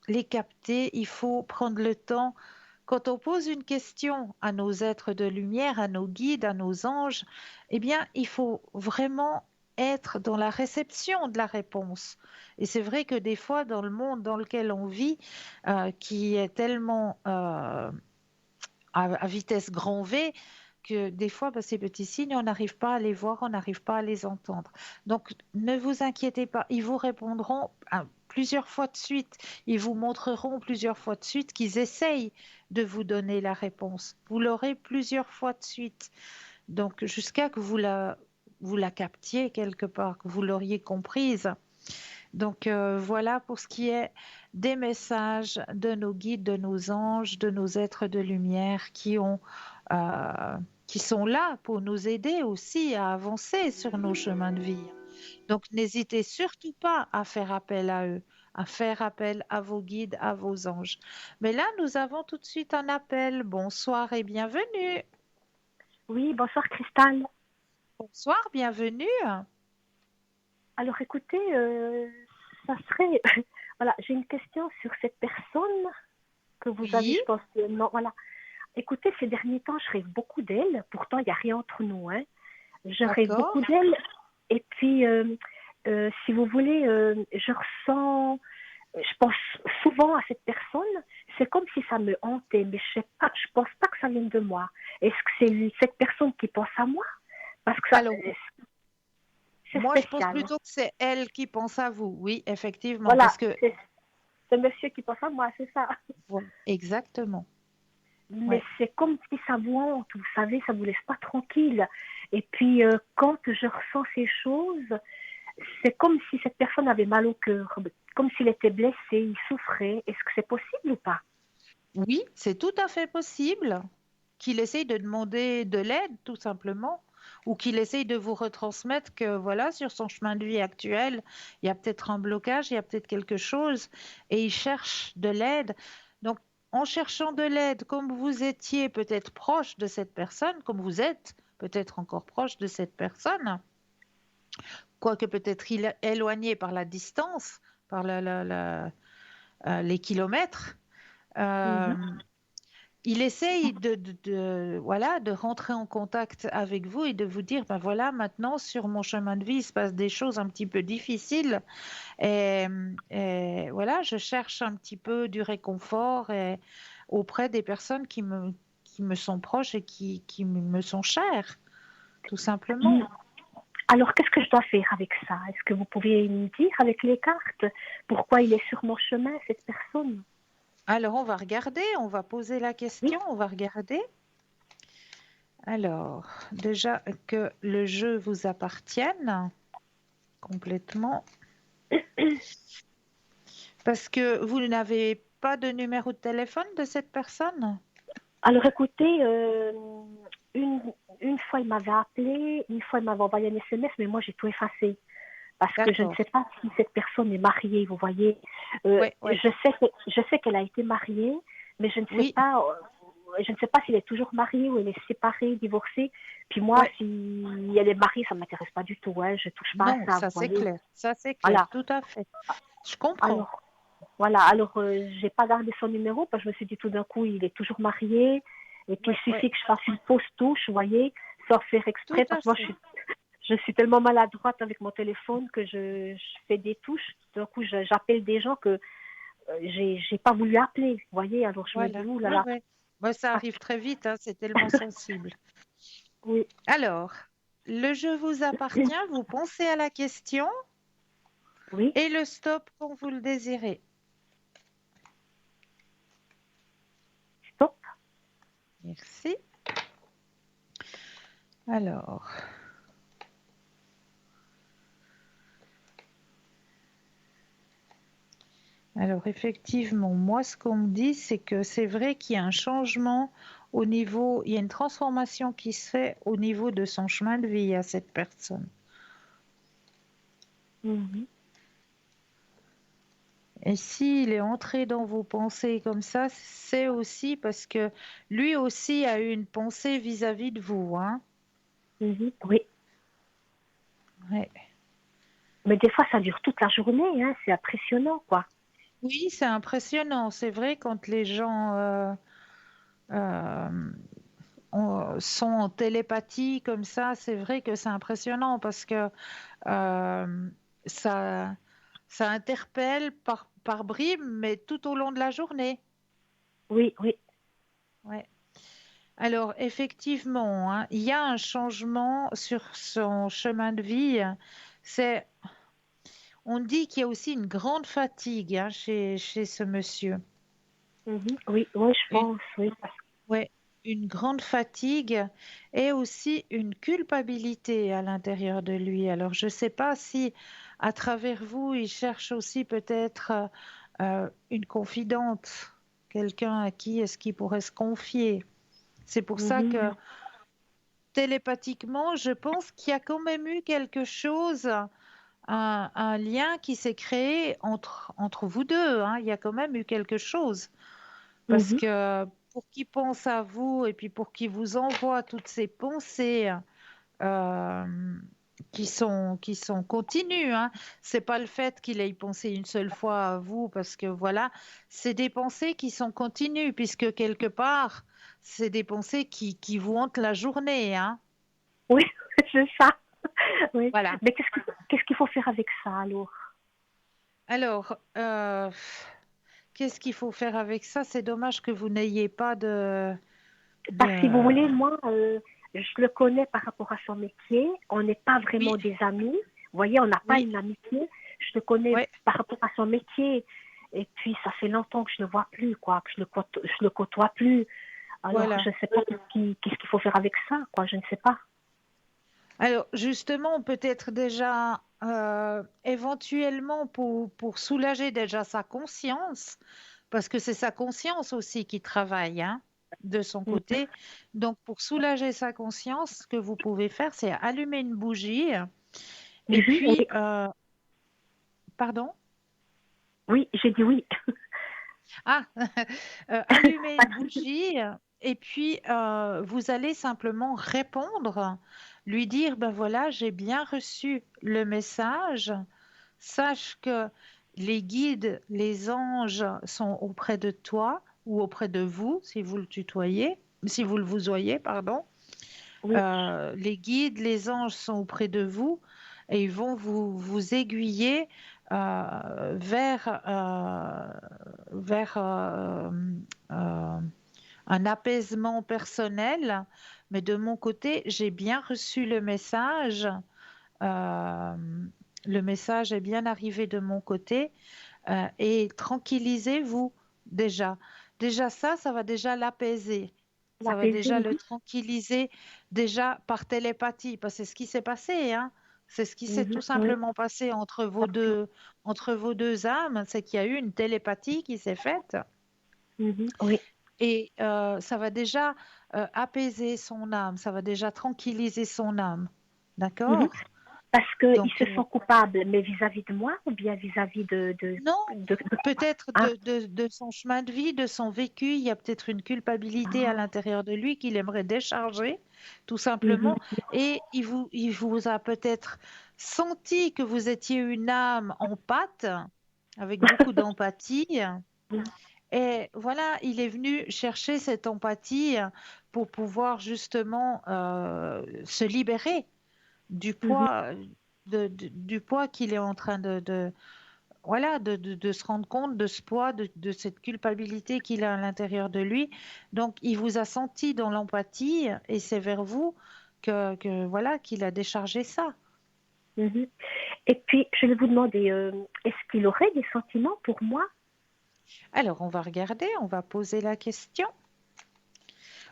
A: les capter, il faut prendre le temps. Quand on pose une question à nos êtres de lumière, à nos guides, à nos anges, eh bien, il faut vraiment être dans la réception de la réponse. Et c'est vrai que des fois, dans le monde dans lequel on vit, qui est tellement à vitesse grand V, que des fois, bah, ces petits signes, on n'arrive pas à les voir, on n'arrive pas à les entendre. Donc, ne vous inquiétez pas, ils vous répondront plusieurs fois de suite, ils vous montreront plusieurs fois de suite qu'ils essayent de vous donner la réponse. Vous l'aurez plusieurs fois de suite. Donc, jusqu'à que vous la captiez quelque part, que vous l'auriez comprise. Donc voilà pour ce qui est des messages de nos guides, de nos anges, de nos êtres de lumière qui sont là pour nous aider aussi à avancer sur nos chemins de vie. Donc n'hésitez surtout pas à faire appel à eux, à faire appel à vos guides, à vos anges. Mais là, nous avons tout de suite un appel. Bonsoir et bienvenue.
D: Oui, bonsoir Cristal.
A: Bonsoir, bienvenue.
D: Alors écoutez, ça serait... voilà, j'ai une question sur cette personne que vous
A: Oui.
D: avez, je pense. Non, voilà. Écoutez, ces derniers temps, je rêve beaucoup d'elle. Pourtant, il n'y a rien entre nous. Hein. Je rêve beaucoup d'elle. Et puis, si vous voulez, je ressens je pense souvent à cette personne. C'est comme si ça me hantait, mais je sais pas, je pense pas que ça vienne de moi. Est-ce que c'est cette personne qui pense à moi? Parce que ça,
A: Alors,
D: c'est
A: moi, je pense
D: spécial.
A: plutôt que c'est elle qui pense à vous. Oui, effectivement,
D: Voilà,
A: parce que
D: c'est monsieur qui pense à moi, c'est ça.
A: voilà, exactement.
D: Mais
A: Ouais.
D: c'est comme si ça vous hante, vous savez, ça vous laisse pas tranquille. Et puis, quand je ressens ces choses, c'est comme si cette personne avait mal au cœur, comme s'il était blessé, il souffrait. Est-ce que c'est possible ou pas?
A: Oui, c'est tout à fait possible qu'il essaye de demander de l'aide, tout simplement, ou qu'il essaye de vous retransmettre que, voilà, sur son chemin de vie actuel, il y a peut-être un blocage, il y a peut-être quelque chose, et il cherche de l'aide. Donc, en cherchant de l'aide, comme vous étiez peut-être proche de cette personne, comme vous êtes peut-être encore proche de cette personne, quoique peut-être éloigné par la distance, par les kilomètres,
D: Mhm.
A: euh, il essaye voilà, de rentrer en contact avec vous et de vous dire, ben voilà, maintenant sur mon chemin de vie, il se passe des choses un petit peu difficiles et voilà, je cherche un petit peu du réconfort auprès des personnes qui me sont proches et qui me sont chères, tout simplement.
D: Alors, qu'est-ce que je dois faire avec ça? Est-ce que vous pouvez me dire avec les cartes pourquoi il est sur mon chemin, cette personne?
A: Alors, on va regarder, on va poser la
D: Oui,
A: question, on va regarder. Alors, déjà que le jeu vous appartienne complètement. Parce que vous n'avez pas de numéro de téléphone de cette personne?
D: alors écoutez, une, une fois il m'avait appelé, une fois il m'avait envoyé un SMS, mais moi j'ai tout effacé. Parce que je ne
A: D'accord.
D: sais pas si cette personne est mariée, vous voyez.
A: Oui, oui,
D: Je sais qu'elle a été mariée, mais
A: oui,
D: je ne sais pas s'il est toujours marié ou elle est séparée, divorcée. Puis moi,
A: oui.
D: si elle est mariée, ça ne m'intéresse pas du tout. Hein. Je ne touche pas à
A: Non,
D: ça, vous
A: ça c'est
D: voyez.
A: clair. Ça c'est clair,
D: Voilà.
A: tout à fait. Je comprends.
D: Alors, voilà. Alors, j'ai pas gardé son numéro parce que je me suis dit tout d'un coup, il est toujours marié. Et puis,
A: Oui,
D: il
A: oui,
D: suffit que je fasse une fausse touche, vous voyez, sans faire
A: tout
D: exprès, parce
A: à
D: que moi,
A: fait.
D: je suis tellement maladroite avec mon téléphone que je fais des touches. Tout d'un coup, j'appelle des gens que j'ai pas voulu appeler, vous voyez. Alors, je me dis,
A: Voilà.
D: ouh là
A: Oui,
D: là.
A: oui. Moi, ça
D: Ah,
A: arrive très vite, hein, c'est tellement sensible.
D: oui,
A: Alors, le jeu vous appartient, vous pensez à la question
D: oui,
A: et le stop quand vous le désirez.
D: stop.
A: Merci. Alors. Alors effectivement, moi ce qu'on me dit, c'est que c'est vrai qu'il y a un changement au niveau, il y a une transformation qui se fait au niveau de son chemin de vie à cette personne.
D: Mhm,
A: Et s'il est entré dans vos pensées comme ça, c'est aussi parce que lui aussi a eu une pensée vis-à-vis de vous, hein.
D: mhm, oui.
A: Ouais.
D: Mais des fois, ça dure toute la journée, hein. C'est impressionnant, quoi.
A: Oui, c'est impressionnant. C'est vrai quand les gens euh, sont en télépathie comme ça, c'est vrai que c'est impressionnant parce que Euh, ça, ça interpelle par bribes, mais tout au long de la journée.
D: Oui, oui.
A: Ouais. Alors, effectivement, hein, il y a un changement sur son chemin de vie. C'est, on dit qu'il y a aussi une grande fatigue hein, chez ce monsieur.
D: Mhm, oui, oui, je
A: Une,
D: pense, oui.
A: ouais, une grande fatigue et aussi une culpabilité à l'intérieur de lui. Alors, je ne sais pas si à travers vous, il cherche aussi peut-être une confidente, quelqu'un à qui est-ce qu'il pourrait se confier. C'est pour ça
D: Mhm,
A: que télépathiquement, je pense qu'il y a quand même eu quelque chose, un lien qui s'est créé entre vous deux, hein. Il y a quand même eu quelque chose. Parce
D: mhm,
A: que pour qu'il pense à vous et puis pour qu'il vous envoie toutes ces pensées euh, qui sont continues, hein. C'est pas le fait qu'il ait pensé une seule fois à vous, parce que voilà, c'est des pensées qui sont continues, puisque quelque part, c'est des pensées qui vous hantent la journée, hein.
D: oui, c'est ça. Oui.
A: Voilà.
D: Mais qu'est-ce qu'il faut faire avec ça, alors?
A: Alors, qu'est-ce qu'il faut faire avec ça? C'est dommage que vous n'ayez pas
D: Parce que si vous
A: de...
D: voulez, moi, je le connais par rapport à son métier. On n'est pas
A: Oui,
D: vraiment des amis. Vous voyez, on n'a pas
A: oui,
D: une amitié. Je le connais
A: oui,
D: par rapport à son métier. Et puis, ça fait longtemps que je ne le vois plus, quoi, que je le côtoie plus. Alors,
A: voilà.
D: je ne sais pas qu'est-ce qu'il faut faire avec ça, quoi. Je ne sais pas.
A: Alors, justement, peut-être déjà, éventuellement, pour soulager déjà sa conscience, parce que c'est sa conscience aussi qui travaille, hein, de son
D: Mhm.
A: côté. Donc, pour soulager sa conscience, ce que vous pouvez faire, c'est allumer une bougie et
D: Mhm.
A: puis,
D: Oui,
A: pardon?
D: oui, j'ai dit oui.
A: Ah, allumer une bougie et puis vous allez simplement répondre, lui dire, ben voilà, j'ai bien reçu le message. Sache que les guides, les anges sont auprès de toi ou auprès de vous, si vous le tutoyez, si vous le voyez, pardon.
D: Oui.
A: Les guides, les anges sont auprès de vous et ils vont vous aiguiller vers euh, un apaisement personnel. Mais de mon côté, j'ai bien reçu le message. Euh, le message est bien arrivé de mon côté et tranquillisez-vous déjà. Déjà ça va déjà l'apaiser. Ça va
D: L'apaiser.
A: déjà le
D: Mhm.
A: tranquilliser déjà par télépathie, parce que c'est ce qui s'est passé, hein. C'est ce qui s'est
D: Mhm.
A: tout
D: Oui.
A: simplement passé entre vos deux âmes, c'est qu'il y a eu une télépathie qui s'est faite
D: Mhm. Oui.
A: et ça va déjà apaiser son âme, ça va déjà tranquilliser son âme.
D: Mhm.
A: D'accord?
D: Parce qu'ils
A: Donc,
D: se sent coupables, mais vis-à-vis de moi ou bien vis-à-vis
A: non, peut-être
D: hein?
A: de son chemin de vie, de son vécu, il y a peut-être une culpabilité à l'intérieur de lui qu'il aimerait décharger, tout
D: Mhm.
A: simplement. Et il vous a peut-être senti que vous étiez une âme en pâte, avec beaucoup d'empathie. Et voilà, il est venu chercher cette empathie pour pouvoir justement se libérer du
D: Mhm.
A: poids, du poids qu'il est en train voilà, de se rendre compte de ce poids, de cette culpabilité qu'il a à l'intérieur de lui. Donc, il vous a senti dans l'empathie et c'est vers vous voilà, qu'il a déchargé ça.
D: Mhm. Et puis, je vais vous demander, est-ce qu'il aurait des sentiments pour moi?
A: Alors, on va regarder, on va poser la question.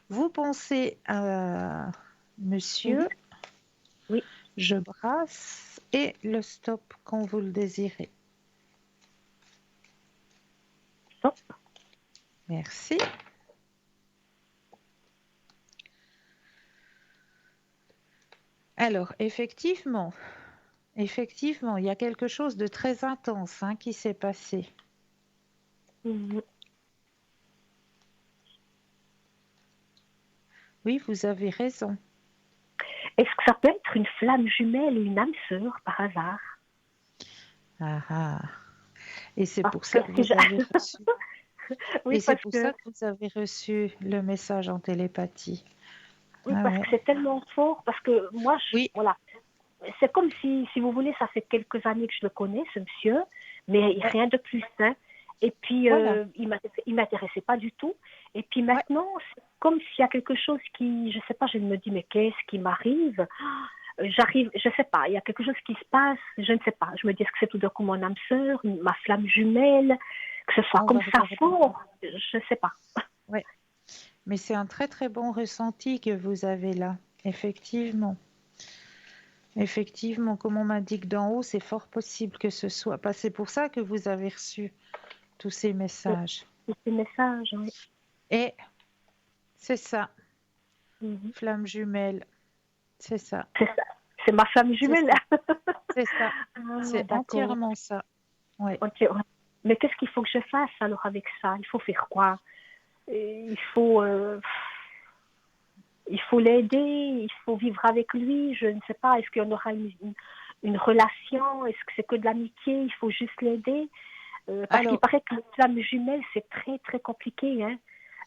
A: Vous pensez à
D: Mhm.
A: monsieur,
D: Oui.
A: je brasse et le stop quand vous le désirez.
D: Oh.
A: Merci. Alors, effectivement, il y a quelque chose de très intense hein, qui s'est passé.
D: Mhm.
A: Oui, vous avez raison.
D: Est-ce que ça peut être une flamme jumelle ou une âme sœur par hasard?
A: Ah, ah. Et c'est
D: Parce
A: pour
D: que
A: ça que
D: si
A: vous avez reçu.
D: oui,
A: Et c'est
D: parce
A: pour
D: que
A: ça que vous avez reçu le message en télépathie.
D: oui,
A: Ah
D: parce que
A: ouais.
D: c'est tellement fort. Parce que moi,
A: Oui,
D: voilà, c'est comme si vous voulez, ça fait quelques années que je le connais, ce monsieur, mais
A: ouais,
D: rien de plus. Hein. Et puis,
A: voilà.
D: il m'intéressait pas du tout. Et puis
A: Ouais.
D: maintenant, c'est comme s'il y a quelque chose qui, je sais pas, je me dis, mais qu'est-ce qui m'arrive? J'arrive, je sais pas, il y a quelque chose qui se passe, je ne sais pas. Je me dis, est-ce que c'est tout d'un coup mon âme sœur, ma flamme jumelle, que ce soit
A: On
D: comme
A: va
D: ça
A: regarder.
D: fort, je sais pas.
A: Ouais. Mais c'est un très très bon ressenti que vous avez là. Effectivement. Effectivement, comme on m'indique d'en haut, c'est fort possible que ce soit. Bah, c'est pour ça que vous avez reçu tous ces messages.
D: C'est ces messages, oui.
A: Et c'est ça,
D: Mhm.
A: flamme jumelle. C'est ça.
D: C'est ça, c'est ma flamme
A: C'est
D: jumelle.
A: ça. C'est ça.
D: Ah,
A: C'est
D: d'accord.
A: entièrement ça. Ouais.
D: Ok, ouais. Mais qu'est-ce qu'il faut que je fasse alors avec ça? Il faut faire quoi? Il faut, il faut l'aider, il faut vivre avec lui. Je ne sais pas. Est-ce qu'il y en aura une relation? Est-ce que c'est que de l'amitié? Il faut juste l'aider. Parce qu'il
A: Alors,
D: paraît que les flammes jumelles, c'est très, très compliqué. Hein.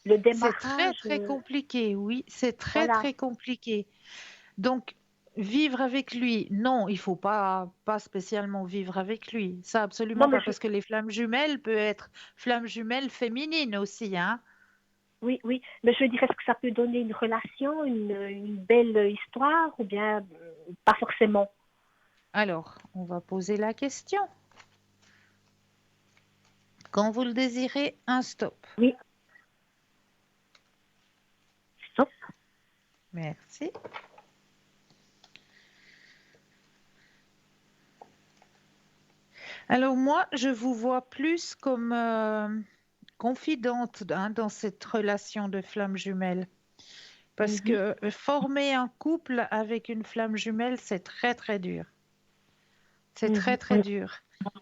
D: Le
A: c'est très
D: démarrage,
A: très compliqué, oui, c'est très
D: voilà.
A: très compliqué. Donc, Vivre avec lui, non, il faut pas spécialement vivre avec lui. Ça,
D: Non,
A: absolument
D: mais
A: pas, parce que les flammes jumelles peuvent être flammes jumelles féminines aussi, hein.
D: oui, oui. Mais je dirais, est-ce que ça peut donner une relation, une belle histoire, ou bien pas forcément?
A: Alors, on va poser la question. Quand vous le désirez, un stop.
D: Oui, stop.
A: Merci. Alors moi, je vous vois plus comme confidente, hein, dans cette relation de flamme jumelle. Parce
D: Mhm,
A: que former un couple avec une flamme jumelle, c'est très très dur. C'est très
D: mhm,
A: très
D: oui.
A: dur.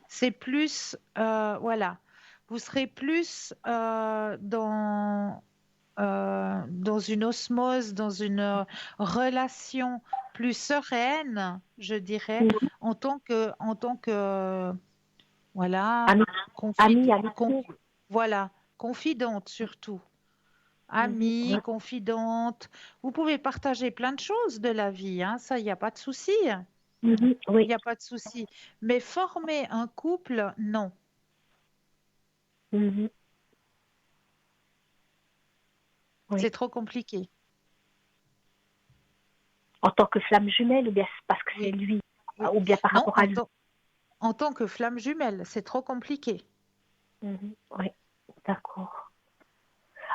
A: C'est plus, voilà, vous serez plus dans une osmose, dans une relation plus sereine, je dirais,
D: Mhm.
A: en tant que voilà,
D: Ami, ami,
A: confide,
D: amitié.
A: voilà, confidente surtout.
D: Mhm,
A: Amie,
D: oui.
A: confidente. Vous pouvez partager plein de choses de la vie, hein, ça, il n'y a pas de souci.
D: Mhm,
A: Il
D: oui.
A: n'y a pas de souci. Mais former un couple, non,
D: Mhm, oui.
A: c'est trop compliqué.
D: En tant que flamme jumelle, ou bien c'est parce que c'est
A: Oui,
D: lui,
A: oui.
D: ou bien par
A: Non,
D: rapport à lui.
A: en tant que flamme jumelle, c'est trop compliqué.
D: Mhm, oui, d'accord.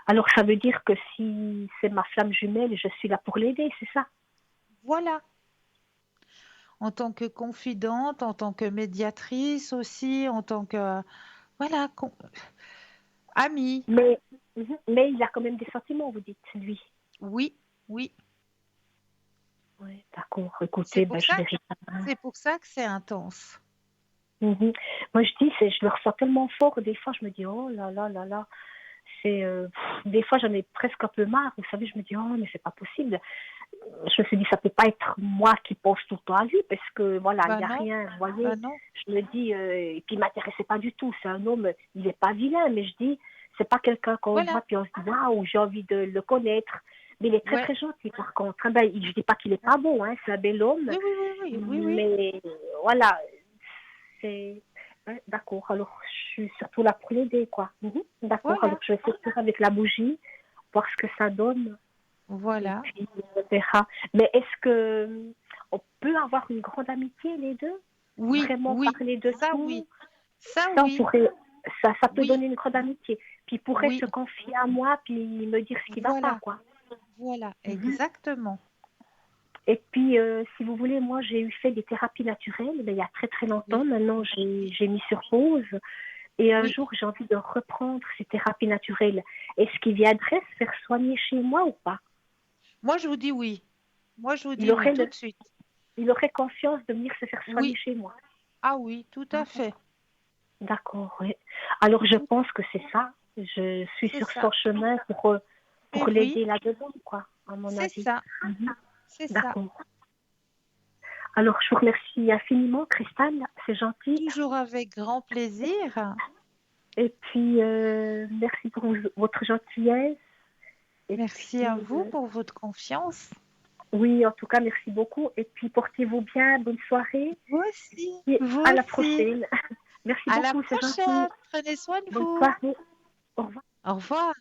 D: Alors, ça veut dire que si c'est ma flamme jumelle, je suis là pour l'aider, c'est ça?
A: Voilà. En tant que confidente, en tant que médiatrice aussi, en tant que, voilà, amie.
D: Mais, mais il a quand même des sentiments, vous dites, lui.
A: Oui, oui.
D: Oui, d'accord.
A: C'est
D: Écoutez,
A: pour
D: ben, je
A: ça,
D: verrai ça.
A: c'est pour ça que c'est intense.
D: Mhm. Moi, je dis, je le ressens tellement fort. Des fois, je me dis, oh là là là là. Des fois, j'en ai presque un peu marre. Vous savez, je me dis, oh, mais c'est pas possible. Je me suis dit, ça peut pas être moi qui pense tout le temps à lui, parce que voilà, il
A: Bah
D: n'y a
A: non,
D: rien. Vous
A: bah
D: voyez,
A: non.
D: je me dis, et puis il m'intéressait pas du tout. C'est un homme, il est pas vilain, mais je dis, c'est pas quelqu'un qu'on voit,
A: Voilà.
D: puis on se dit, waouh, j'ai envie de le connaître. Mais il est très
A: Ouais.
D: très gentil, par contre. Hein, ben, je dis pas qu'il est pas beau, hein, c'est un bel homme,
A: Oui, oui, oui, oui, oui, oui.
D: mais voilà, c'est. Ouais, d'accord, alors je suis surtout là pour l'aider, quoi. D'accord, alors
A: Voilà,
D: je vais essayer de faire avec la bougie, voir ce que ça donne, et
A: voilà.
D: puis on verra. Mais est-ce que on peut avoir une grande amitié, les deux?
A: Oui,
D: Vraiment
A: oui.
D: parler de
A: Ça, oui.
D: tout?
A: Ça,
D: Ça, on
A: oui.
D: pourrait, ça peut
A: Oui,
D: donner une grande amitié. Puis il pourrait
A: oui.
D: se confier à moi, puis me dire ce qui va pas,
A: Voilà,
D: quoi.
A: voilà.
D: Mhm.
A: Exactement.
D: Et puis, si vous voulez, moi, j'ai eu fait des thérapies naturelles, mais il y a très très longtemps.
A: Oui,
D: Maintenant, j'ai mis sur pause. Et un
A: oui.
D: jour, j'ai envie de reprendre ces thérapies naturelles. Est-ce qu'il viendrait se faire soigner chez moi ou pas?
A: Moi, je vous dis oui. Moi, je vous
D: il
A: dis oui
D: aurait,
A: tout
D: le,
A: de suite.
D: il aurait confiance de venir se faire soigner
A: Oui.
D: chez moi.
A: Ah oui, tout à
D: Hein.
A: fait.
D: D'accord, oui. Alors, je
A: Tout-
D: pense que c'est ça. Je suis
A: C'est
D: sur
A: ça.
D: son chemin
A: Et
D: pour
A: oui,
D: l'aider là-dedans, quoi, à mon
A: c'est
D: avis.
A: ça.
D: Mhm.
A: C'est ça.
D: D'accord. Alors, je vous remercie infiniment, Cristal. C'est gentil.
A: Toujours avec grand plaisir.
D: Et puis, merci pour votre gentillesse. Et
A: Merci
D: puis,
A: à vous pour votre confiance.
D: oui, en tout cas, merci beaucoup. Et puis, portez-vous bien. Bonne soirée.
A: Vous aussi.
D: Et
A: Vous
D: à la
A: aussi.
D: prochaine. Merci
A: À la
D: beaucoup, c'est gentil.
A: prochaine. Prenez soin de
D: Bonne
A: vous.
D: soirée. Au revoir.
A: Au revoir.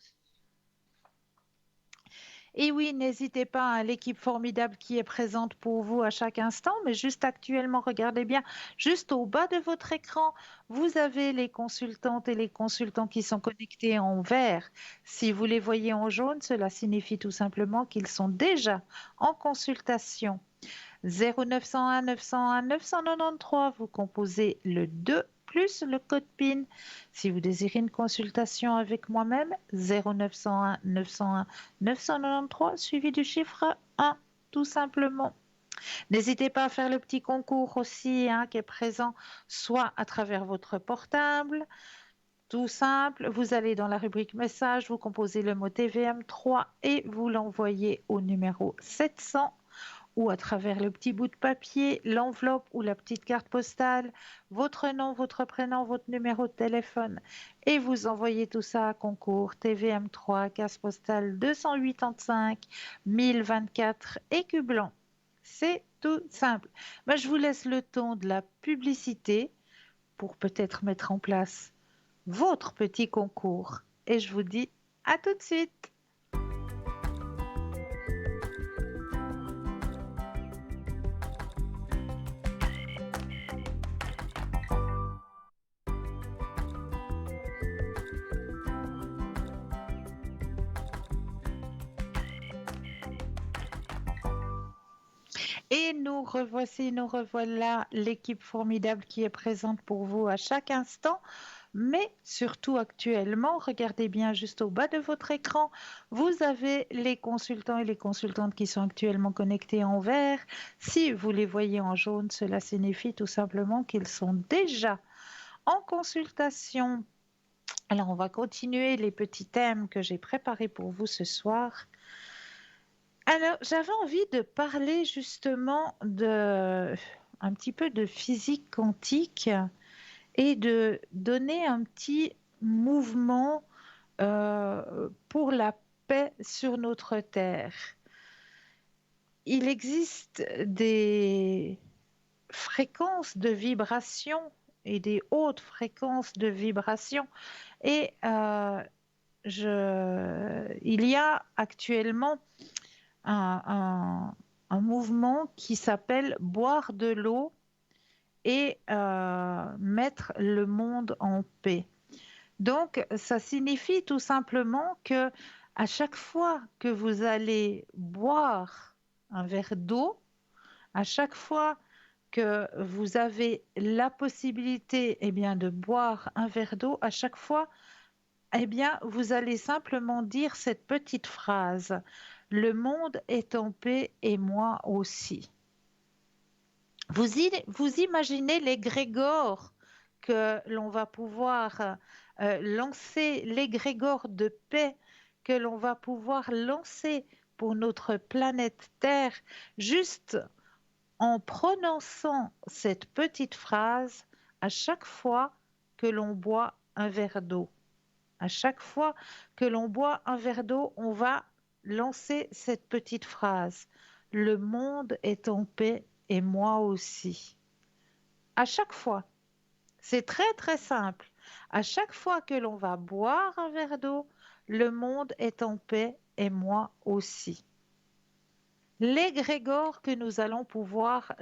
A: Et oui, n'hésitez pas à l'équipe formidable qui est présente pour vous à chaque instant, mais juste actuellement, regardez bien, juste au bas de votre écran, vous avez les consultantes et les consultants qui sont connectés en vert. Si vous les voyez en jaune, cela signifie tout simplement qu'ils sont déjà en consultation. 0901 901 993, vous composez le 2 plus le code PIN. Si vous désirez une consultation avec moi-même, 0901 901 993, suivi du chiffre 1, tout simplement. N'hésitez pas à faire le petit concours aussi, hein, qui est présent, soit à travers votre portable, tout simple, vous allez dans la rubrique message, vous composez le mot TVM3 et vous l'envoyez au numéro 700 ou à travers le petit bout de papier, l'enveloppe ou la petite carte postale, votre nom, votre prénom, votre numéro de téléphone et vous envoyez tout ça à concours TVM3, case postale 285 1024 écu blanc. C'est tout simple. Ben, je vous laisse le temps de la publicité pour peut-être mettre en place votre petit concours. Et je vous dis à tout de suite. Et nous revoilà, l'équipe formidable qui est présente pour vous à chaque instant, mais surtout actuellement, regardez bien juste au bas de votre écran, vous avez les consultants et les consultantes qui sont actuellement connectés en vert. Si vous les voyez en jaune, cela signifie tout simplement qu'ils sont déjà en consultation. Alors, on va continuer les petits thèmes que j'ai préparés pour vous ce soir. Alors, j'avais envie de parler justement un petit peu de physique quantique et de donner un petit mouvement pour la paix sur notre Terre. Il existe des fréquences de vibration et des hautes fréquences de vibration et il y a actuellement un, un mouvement qui s'appelle boire de l'eau et mettre le monde en paix. Donc, ça signifie tout simplement que à chaque fois que vous allez boire un verre d'eau, à chaque fois que vous avez la possibilité eh bien, de boire un verre d'eau, à chaque fois, eh bien, vous allez simplement dire cette petite phrase. Le monde est en paix et moi aussi. Vous imaginez l'égrégore que l'on va pouvoir lancer, l'égrégore de paix que l'on va pouvoir lancer pour notre planète Terre, juste en prononçant cette petite phrase à chaque fois que l'on boit un verre d'eau. À chaque fois que l'on boit un verre d'eau, on va lancer cette petite phrase. Le monde est en paix et moi aussi. À chaque fois. C'est très très simple. À chaque fois que l'on va boire un verre d'eau, le monde est en paix et moi aussi. L'égrégore que nous allons pouvoir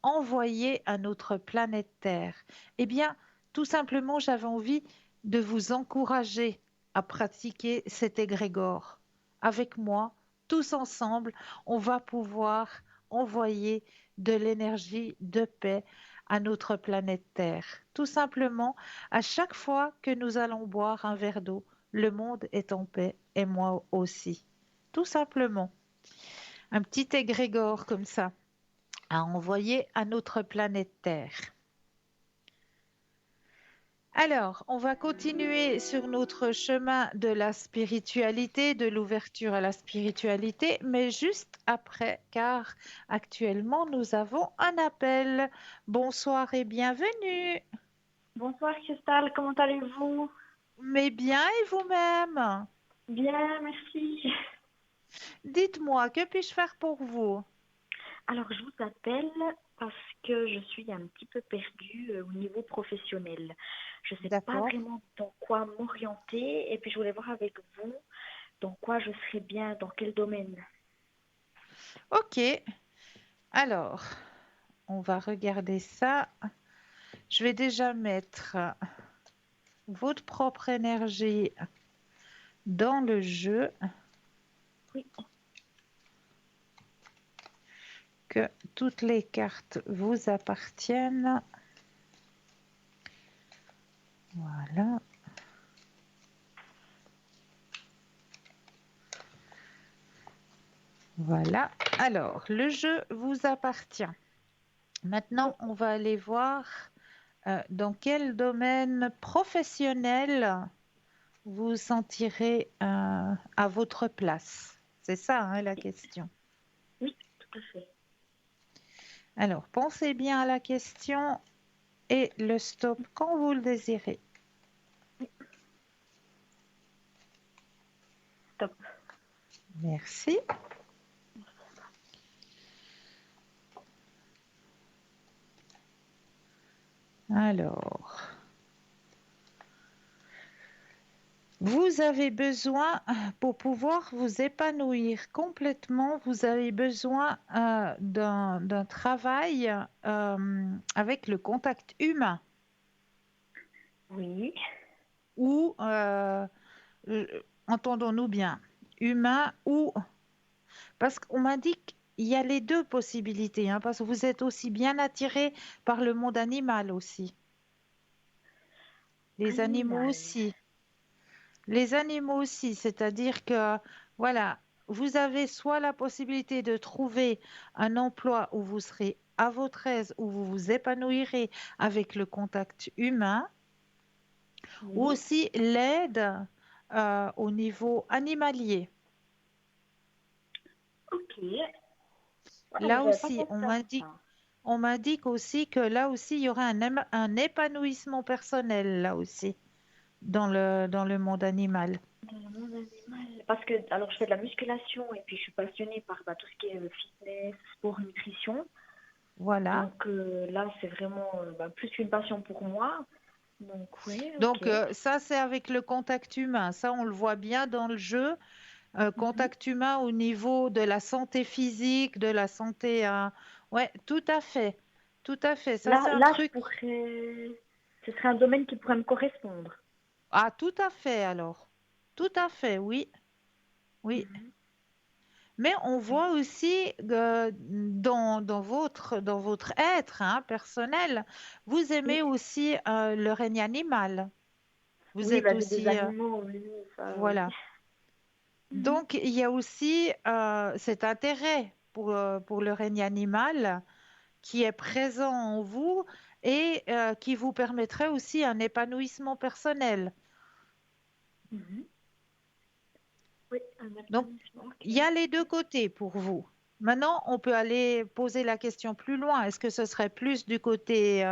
A: envoyer à notre planète Terre. Eh bien, tout simplement, j'avais envie de vous encourager à pratiquer cet égrégore. Avec moi, tous ensemble, on va pouvoir envoyer de l'énergie de paix à notre planète Terre. Tout simplement, à chaque fois que nous allons boire un verre d'eau, le monde est en paix et moi aussi. Tout simplement un petit égrégore comme ça à envoyer à notre planète Terre. Alors, on va continuer sur notre chemin de la spiritualité, de l'ouverture à la spiritualité, mais juste après, car actuellement, nous avons un appel. Bonsoir et bienvenue.
E: Bonsoir Cristal, comment allez-vous?
A: Mais bien, et vous-même?
E: Bien, merci.
A: Dites-moi, que puis-je faire pour vous?
E: Alors, je vous appelle parce que je suis un petit peu perdue au niveau professionnel. Je ne sais pas
A: D'accord.
E: vraiment dans quoi m'orienter et puis je voulais voir avec vous dans quoi je serais bien, dans quel domaine.
A: Ok. Alors, on va regarder ça. Je vais déjà mettre votre propre énergie dans le jeu,
E: Oui,
A: que toutes les cartes vous appartiennent. Voilà. Voilà. Alors, le jeu vous appartient. Maintenant, on va aller voir dans quel domaine professionnel vous vous sentirez à votre place. C'est ça, hein, la question.
E: oui, tout à fait.
A: Alors, pensez bien à la question et le stop quand vous le désirez.
E: Top.
A: Merci. Alors, vous avez besoin, pour pouvoir vous épanouir complètement, vous avez besoin d'un travail avec le contact humain
E: Oui.
A: ou, euh, entendons-nous bien, humain ou... Parce qu'on m'a dit qu'il y a les deux possibilités, hein, parce que vous êtes aussi bien attiré par le monde animal aussi. Les animaux
E: Animal.
A: aussi. Les animaux aussi, c'est-à-dire que, voilà, vous avez soit la possibilité de trouver un emploi où vous serez à votre aise, où vous vous épanouirez avec le contact humain, ou
E: Oui.
A: aussi l'aide au niveau animalier.
E: Ok. Voilà,
A: Là
E: j'avais pas
A: aussi,
E: pensé à ça.
A: on m'indique aussi que là aussi, il y aura un épanouissement personnel, là aussi, dans le monde animal.
E: Dans le monde animal. Parce que, alors, je fais de la musculation et puis je suis passionnée par tout ce qui est fitness, sport, nutrition.
A: Voilà.
E: Donc là, c'est vraiment plus qu'une passion pour moi. Donc, oui, ok.
A: Donc, ça, c'est avec le contact humain. Ça, on le voit bien dans le jeu.
E: Mhm.
A: Contact humain au niveau de la santé physique, de la santé... Ouais, tout à fait. Tout à fait. Ça, c'est un
E: Là,
A: truc...
E: ce serait un domaine qui pourrait me correspondre.
A: Ah, tout à fait, alors. Tout à fait, oui. Oui.
E: Mhm.
A: Mais on
E: Oui,
A: voit aussi dans votre être hein, personnel, vous
E: oui,
A: aimez aussi le règne animal. Vous
E: oui,
A: êtes
E: j'ai des
A: aussi...
E: animaux, oui, ça, oui.
A: voilà.
E: Mhm.
A: Donc, il y a aussi cet intérêt pour le règne animal qui est présent en vous et qui vous permettrait aussi un épanouissement personnel.
E: Mhm. Oui, un
A: Donc,
E: épanouissement,
A: il
E: ok.
A: y a les deux côtés pour vous. Maintenant, on peut aller poser la question plus loin. Est-ce que ce serait plus du côté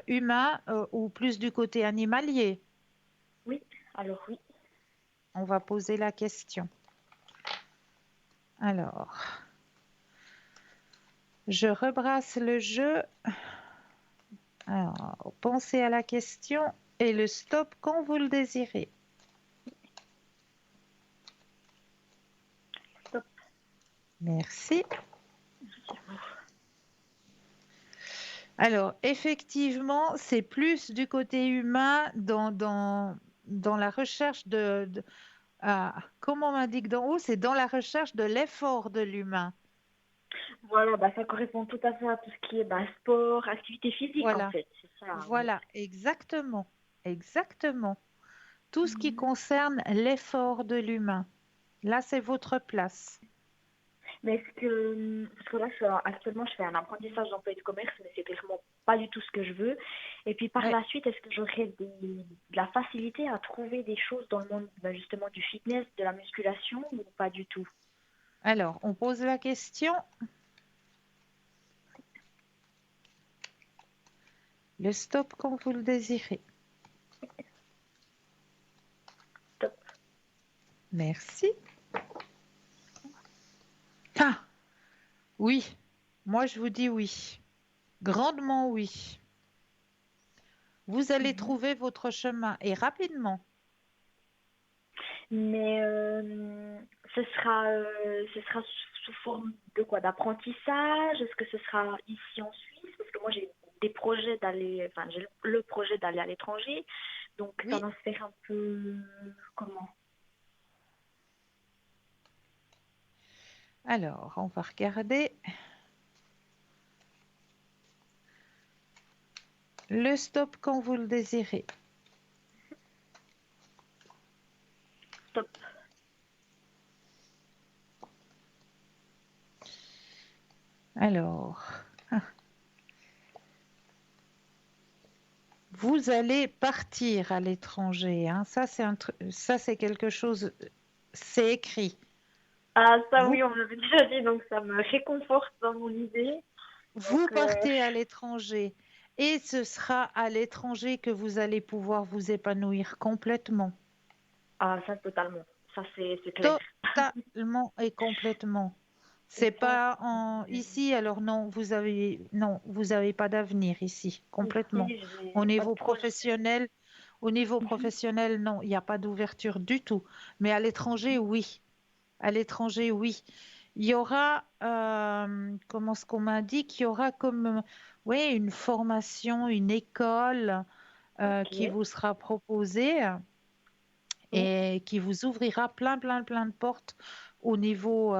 A: humain ou plus du côté animalier?
E: Oui, alors oui.
A: On va poser la question. Alors, je rebrasse le jeu. Alors, pensez à la question et le stop quand vous le désirez.
E: Stop.
A: Merci. Alors, effectivement, c'est plus du côté humain dans la recherche comme on m'indique d'en haut, c'est dans la recherche de l'effort de l'humain.
E: Voilà, ça correspond tout à fait à tout ce qui est sport, activité physique en
A: Voilà,
E: fait, c'est ça, oui.
A: voilà, exactement, exactement. Tout ce qui
E: Mhm.
A: concerne l'effort de l'humain. Là, c'est votre place.
E: Mais parce que là, actuellement, je fais un apprentissage d'emploi et de commerce, mais c'est vraiment pas du tout ce que je veux. Et puis par
A: Ouais.
E: la suite, est-ce que j'aurai de la facilité à trouver des choses dans le monde justement du fitness, de la musculation ou pas du tout?
A: Alors, on pose la question. Le stop quand vous le désirez.
E: Top.
A: Merci. Ah, oui. Moi, je vous dis oui. Grandement oui. Vous allez
E: Mhm.
A: trouver votre chemin et rapidement.
E: Mais ce sera sous forme de quoi? D'apprentissage? Est-ce que ce sera ici en Suisse? Parce que moi, j'ai des projets d'aller, enfin, j'ai le projet d'aller à l'étranger. Donc, ça
A: Oui.
E: va se faire un peu comment?
A: Alors, on va regarder. Le stop quand vous le désirez.
E: Top.
A: Alors, vous allez partir à l'étranger. Hein. Ça, c'est quelque chose, c'est écrit.
E: Ah, ça
A: Vous,
E: oui, on me l'avait déjà dit, donc ça me réconforte dans mon idée.
A: vous
E: Donc,
A: partez à l'étranger et ce sera à l'étranger que vous allez pouvoir vous épanouir complètement.
E: ah, ça totalement. Ça, c'est clair.
A: Totalement et complètement. C'est
D: ça,
A: pas ici, alors non, vous avez pas d'avenir ici, complètement.
D: ici,
A: Au
D: j'ai pas de
A: niveau
D: projet.
A: professionnel, au niveau
D: Mhm.
A: professionnel, non, il n'y a pas d'ouverture du tout. Mais à l'étranger, oui. À l'étranger, oui. Il y aura, comment ce qu'on m'indique, il y aura comme, oui, une formation, une école qui
D: Ok.
A: vous sera proposée
D: Oui.
A: et qui vous ouvrira plein de portes au niveau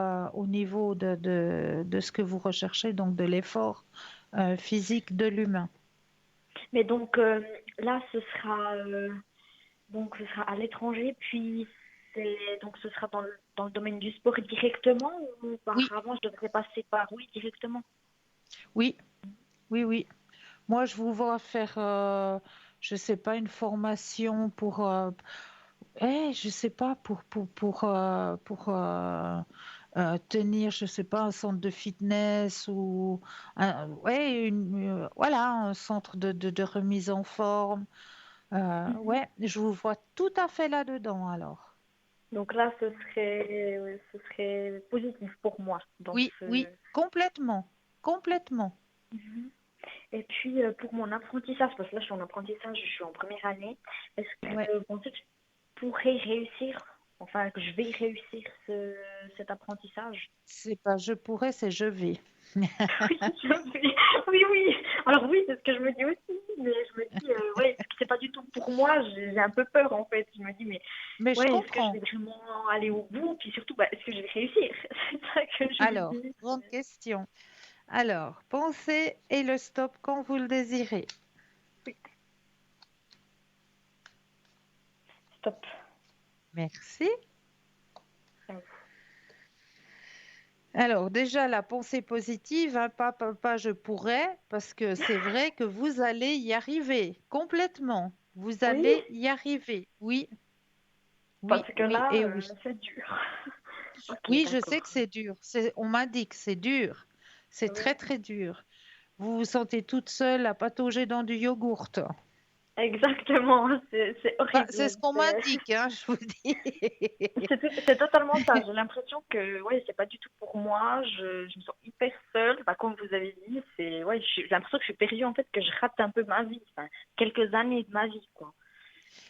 A: de ce que vous recherchez, donc de l'effort physique de l'humain.
D: Mais donc là, ce sera à l'étranger, puis donc ce sera dans le domaine du sport directement ou
A: Oui,
D: auparavant je devrais passer par oui directement.
A: oui, oui. Moi, je vous vois faire, je sais pas, une formation pour, je sais pas, tenir, je sais pas, un centre de fitness ou, voilà, un centre de remise en forme.
D: Mhm.
A: Ouais, je vous vois tout à fait là-dedans alors.
D: Donc là, ce serait positif pour moi dans
A: Oui,
D: ce.
A: oui, complètement, complètement.
D: Mhm. Et puis pour mon apprentissage, parce que là je suis en apprentissage, je suis en première année, est-ce
A: Ouais,
D: que vous pensez que je pourrais réussir, enfin que je vais réussir cet apprentissage?
A: c'est pas je pourrais, c'est je vais.
D: Oui, oui, oui. Alors oui, c'est ce que je me dis aussi, mais je me dis, ouais, est-ce que c'est pas du tout pour moi? J'ai un peu peur en fait. Je me dis, mais
A: Mais je
D: ouais, est-ce que je vais
A: comprends.
D: vraiment aller au bout? Puis surtout, bah, est-ce que je vais réussir? C'est ça que je me
A: Alors,
D: dis.
A: grande question. Alors, pensez et le stop quand vous le désirez.
D: Oui, stop.
A: Merci. Alors, déjà, la pensée positive, hein, pas je pourrais, parce que c'est vrai que vous allez y arriver complètement. Vous
D: Oui,
A: allez y arriver. Oui,
D: parce
A: oui,
D: que
A: oui
D: là,
A: et oui.
D: c'est dur. Ok,
A: Oui, je sais
D: d'accord.
A: que c'est dur. On m'a dit que c'est dur. C'est
D: Oui,
A: très dur. Vous vous sentez toute seule à patauger dans du yogourt.
D: exactement. C'est
A: Bah, c'est
D: horrible.
A: ce qu'on m'indique, hein, je vous dis.
D: C'est totalement ça. J'ai l'impression que ouais, c'est pas du tout pour moi. Je me sens hyper seule. Bah, comme vous avez dit, ouais, j'ai l'impression que je suis perdue en fait, que je rate un peu ma vie, enfin, quelques années de ma vie, quoi.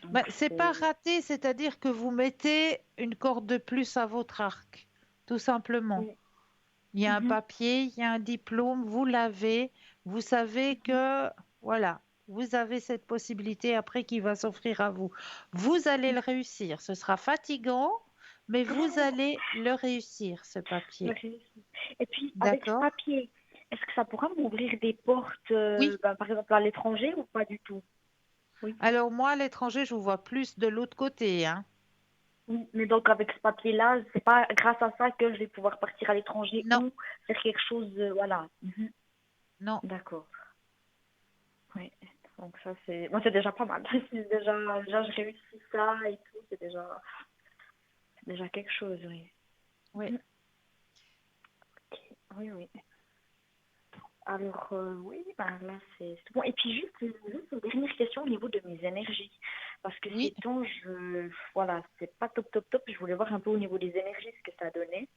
A: Bah,
D: Donc
A: c'est pas
D: c'est.
A: raté, c'est-à-dire que vous mettez une corde de plus à votre arc, tout simplement.
D: Oui.
A: Il y a un
D: Mhm.
A: papier, il y a un diplôme, vous l'avez, vous savez
D: Mhm.
A: que, voilà, vous avez cette possibilité après qui va s'offrir à vous. Vous allez le réussir. Ce sera fatigant, mais vous allez le réussir, ce
D: Le
A: papier.
D: réussir. Et puis avec ce
A: D'accord?
D: papier, est-ce que ça pourra m'ouvrir des portes,
A: Oui.
D: bah, par exemple à l'étranger ou pas du tout? Oui.
A: Alors moi, à l'étranger, je vous vois plus de l'autre côté, hein.
D: Oui, mais donc avec ce papier-là, c'est pas grâce à ça que je vais pouvoir partir à l'étranger
A: Non,
D: ou faire quelque chose, voilà. Mhm.
A: non.
D: D'accord. Oui. Donc ça c'est, moi c'est déjà pas mal. Si déjà je réussis ça et tout, c'est déjà quelque chose, oui.
A: Oui.
D: Mhm. Ok. Oui, oui. Alors oui, ben là c'est bon. Et puis juste une dernière question au niveau de mes énergies, parce que
A: Oui.
D: ces temps, voilà, c'est pas top. Je voulais voir un peu au niveau des énergies ce que ça donnait.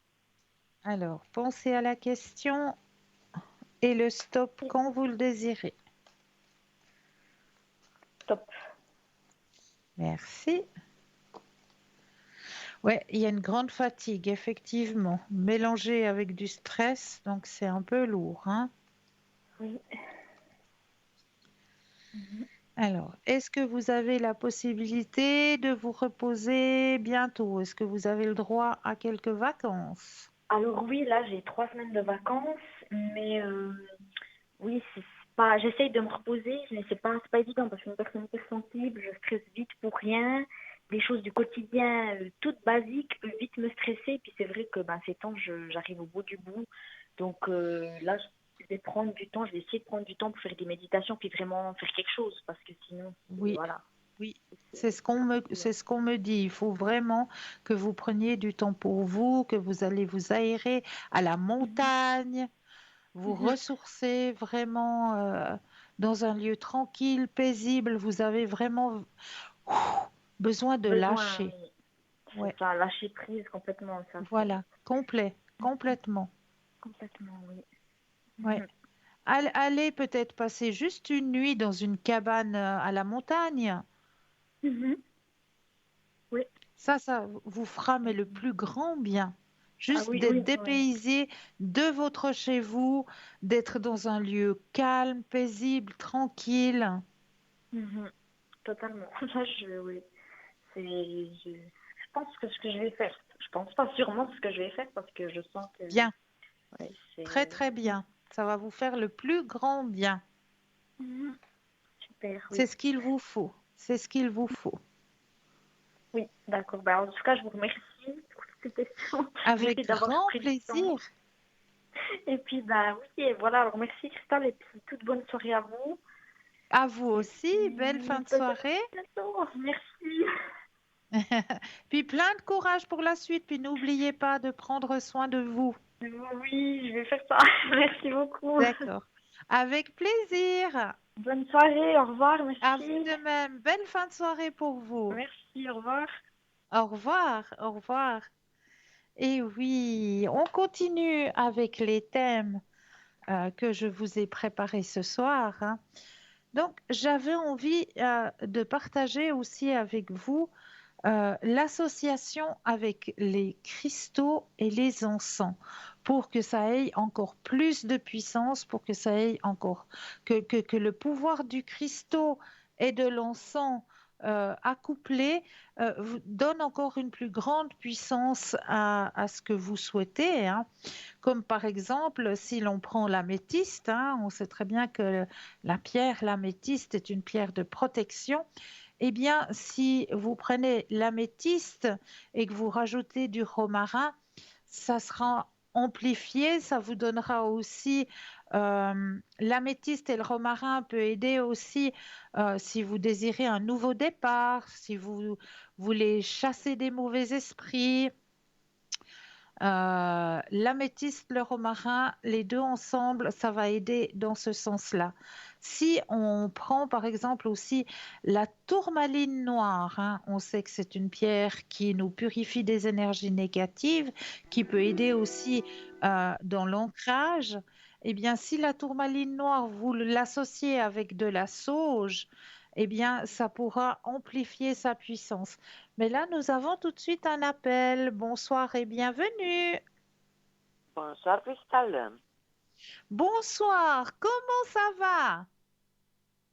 A: Alors, pensez à la question et le stop quand vous le désirez.
D: Top.
A: Merci. Ouais, il y a une grande fatigue, effectivement, mélangée avec du stress, donc c'est un peu lourd, hein.
D: Oui. Mhm.
A: Alors, est-ce que vous avez la possibilité de vous reposer bientôt? Est-ce que vous avez le droit à quelques vacances?
D: Alors oui, là j'ai 3 semaines de vacances, mais oui, c'est pas. J'essaye de me reposer, mais c'est pas évident parce que je suis une personne hyper sensible, je stresse vite pour rien. Des choses du quotidien, toutes basiques, peuvent vite me stresser. Puis c'est vrai que ces temps, j'arrive au bout du bout. Donc là, je vais prendre du temps, je vais essayer de prendre du temps pour faire des méditations, puis vraiment faire quelque chose parce que sinon,
A: Oui,
D: voilà.
A: oui,
D: C'est
A: c'est ce qu'on me dit. Il faut vraiment que vous preniez du temps pour vous, que vous allez vous aérer à la
D: Mhm.
A: montagne, vous
D: Mhm.
A: ressourcer vraiment dans un lieu tranquille, paisible. Vous avez vraiment besoin de
D: Besoin,
A: lâcher.
D: oui. C'est
A: Ouais,
D: ça, lâcher prise complètement, ça c'est.
A: voilà, complet, complètement.
E: complètement, oui.
A: Ouais. Allez peut-être passer juste une nuit dans une cabane à la montagne.
E: Mhm. Oui.
A: Ça vous fera mais le plus grand bien.
E: Ah
A: Juste
E: oui,
A: d'être
E: oui, oui.
A: dépaysé de votre chez vous, d'être dans un lieu calme, paisible, tranquille.
E: Mhm. Totalement. Là, oui. Je pense que ce que je vais faire. Je pense pas sûrement ce que je vais faire parce que je sens que
A: Bien,
E: ouais,
A: très
E: c'est
A: très bien. Ça va vous faire le plus grand bien.
E: Mhm. Super,
A: C'est
E: oui.
A: ce qu'il vous faut. C'est ce qu'il vous faut.
E: Oui, d'accord. Bah, en tout cas, je vous remercie pour toutes ces questions.
A: Avec
E: Merci d'avoir
A: grand
E: pris le temps.
A: plaisir.
E: Et puis, bah oui, et voilà. Alors, merci Cristal et puis toute bonne soirée à vous.
A: À vous
E: Et
A: aussi, belle
E: puis,
A: fin de
E: peut-être
A: soirée.
E: bientôt. Merci.
A: Puis plein de courage pour la suite. Puis n'oubliez pas de prendre soin de vous.
E: Oui, je vais faire ça. Merci beaucoup.
A: D'accord. Avec plaisir.
E: Bonne soirée, au revoir,
A: À vous
E: merci.
A: de même. Belle fin de soirée pour vous.
E: Merci, au revoir.
A: Au revoir. Au revoir. Et oui, on continue avec les thèmes que je vous ai préparés ce soir, hein. Donc, j'avais envie de partager aussi avec vous l'association avec les cristaux et les encens pour que ça ait encore plus de puissance, pour que ça ait encore que le pouvoir du cristaux et de l'encens accouplé vous donne encore une plus grande puissance à ce que vous souhaitez, hein. Comme par exemple, si l'on prend l'améthyste, hein, on sait très bien que la pierre, l'améthyste est une pierre de protection. Eh bien, si vous prenez l'améthyste et que vous rajoutez du romarin, ça sera amplifié, ça vous donnera aussi l'améthyste et le romarin peut aider aussi si vous désirez un nouveau départ, si vous voulez chasser des mauvais esprits. L'améthyste, le romarin, les deux ensemble, ça va aider dans ce sens-là. Si on prend par exemple aussi la tourmaline noire, hein, on sait que c'est une pierre qui nous purifie des énergies négatives, qui peut aider aussi dans l'ancrage. Eh bien, si la tourmaline noire, vous l'associez avec de la sauge, eh bien, ça pourra amplifier sa puissance. Mais là, nous avons tout de suite un appel. Bonsoir et bienvenue.
F: Bonsoir Cristal,
A: Bonsoir, comment ça va?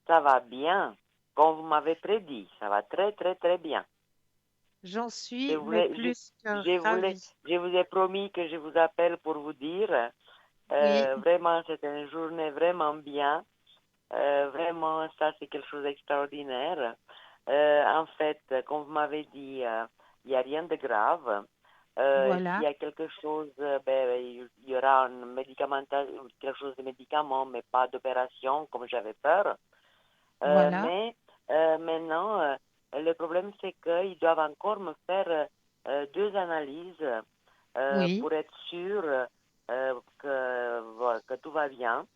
F: ça va bien, comme vous m'avez prédit, ça va très très très bien.
A: J'en
F: Je
A: suis, mais
F: voulais,
A: plus que
F: je voulais,
A: ravie.
F: je vous ai promis que je vous appelle pour vous dire,
A: Oui,
F: vraiment c'était une journée vraiment bien, vraiment ça c'est quelque chose d'extraordinaire. En fait, comme vous m'avez dit, il n'y a rien de grave. S'il
A: voilà,
F: y a quelque chose, il y aura un médicament, quelque chose de médicament, mais pas d'opération comme j'avais peur.
A: voilà.
F: Mais maintenant, le problème, c'est qu'ils doivent encore me faire deux analyses
A: Oui,
F: pour être sûr voilà, que tout va bien.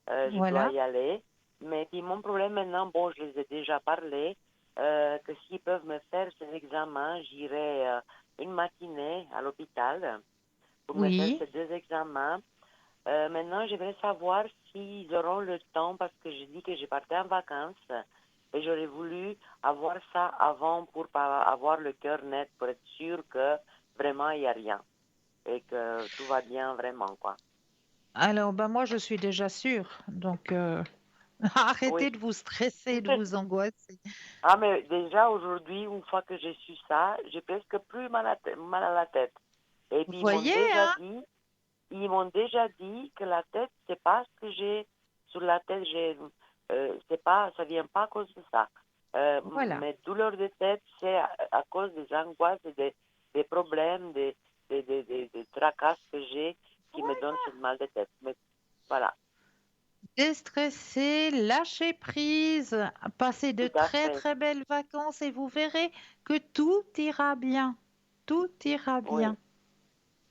F: Je dois
A: voilà.
F: y aller. Mais puis mon problème maintenant, bon, je les ai déjà parlé, que s'ils peuvent me faire ces examens, j'irai une matinée à l'hôpital pour me faire
A: Oui.
F: ces deux examens. Maintenant, j'aimerais savoir s'ils auront le temps parce que je dis que je partais en vacances et j'aurais voulu avoir ça avant pour pas avoir le cœur net, pour être sûr que vraiment il n'y a rien et que tout va bien vraiment, quoi.
A: Alors, ben moi, je suis déjà sûre. Donc,
F: Oui.
A: arrêtez de vous stresser, de vous angoisser.
F: Ah, mais déjà aujourd'hui, une fois que j'ai su ça, j'ai presque plus mal à la tête. Et
A: Vous
F: puis
A: voyez, hein?
F: ils m'ont déjà dit que la tête, c'est pas ce que j'ai sur la tête, c'est pas, ça vient pas à cause de ça.
A: Voilà.
F: Mes douleurs de tête, c'est à cause des angoisses et des problèmes, des tracasses que j'ai qui me donnent ce mal de tête. Mais voilà,
A: Déstresser, lâcher prise, passer de
F: tout à
A: très
F: fait.
A: très belles vacances et vous verrez que tout ira bien. Tout ira
F: Oui,
A: bien.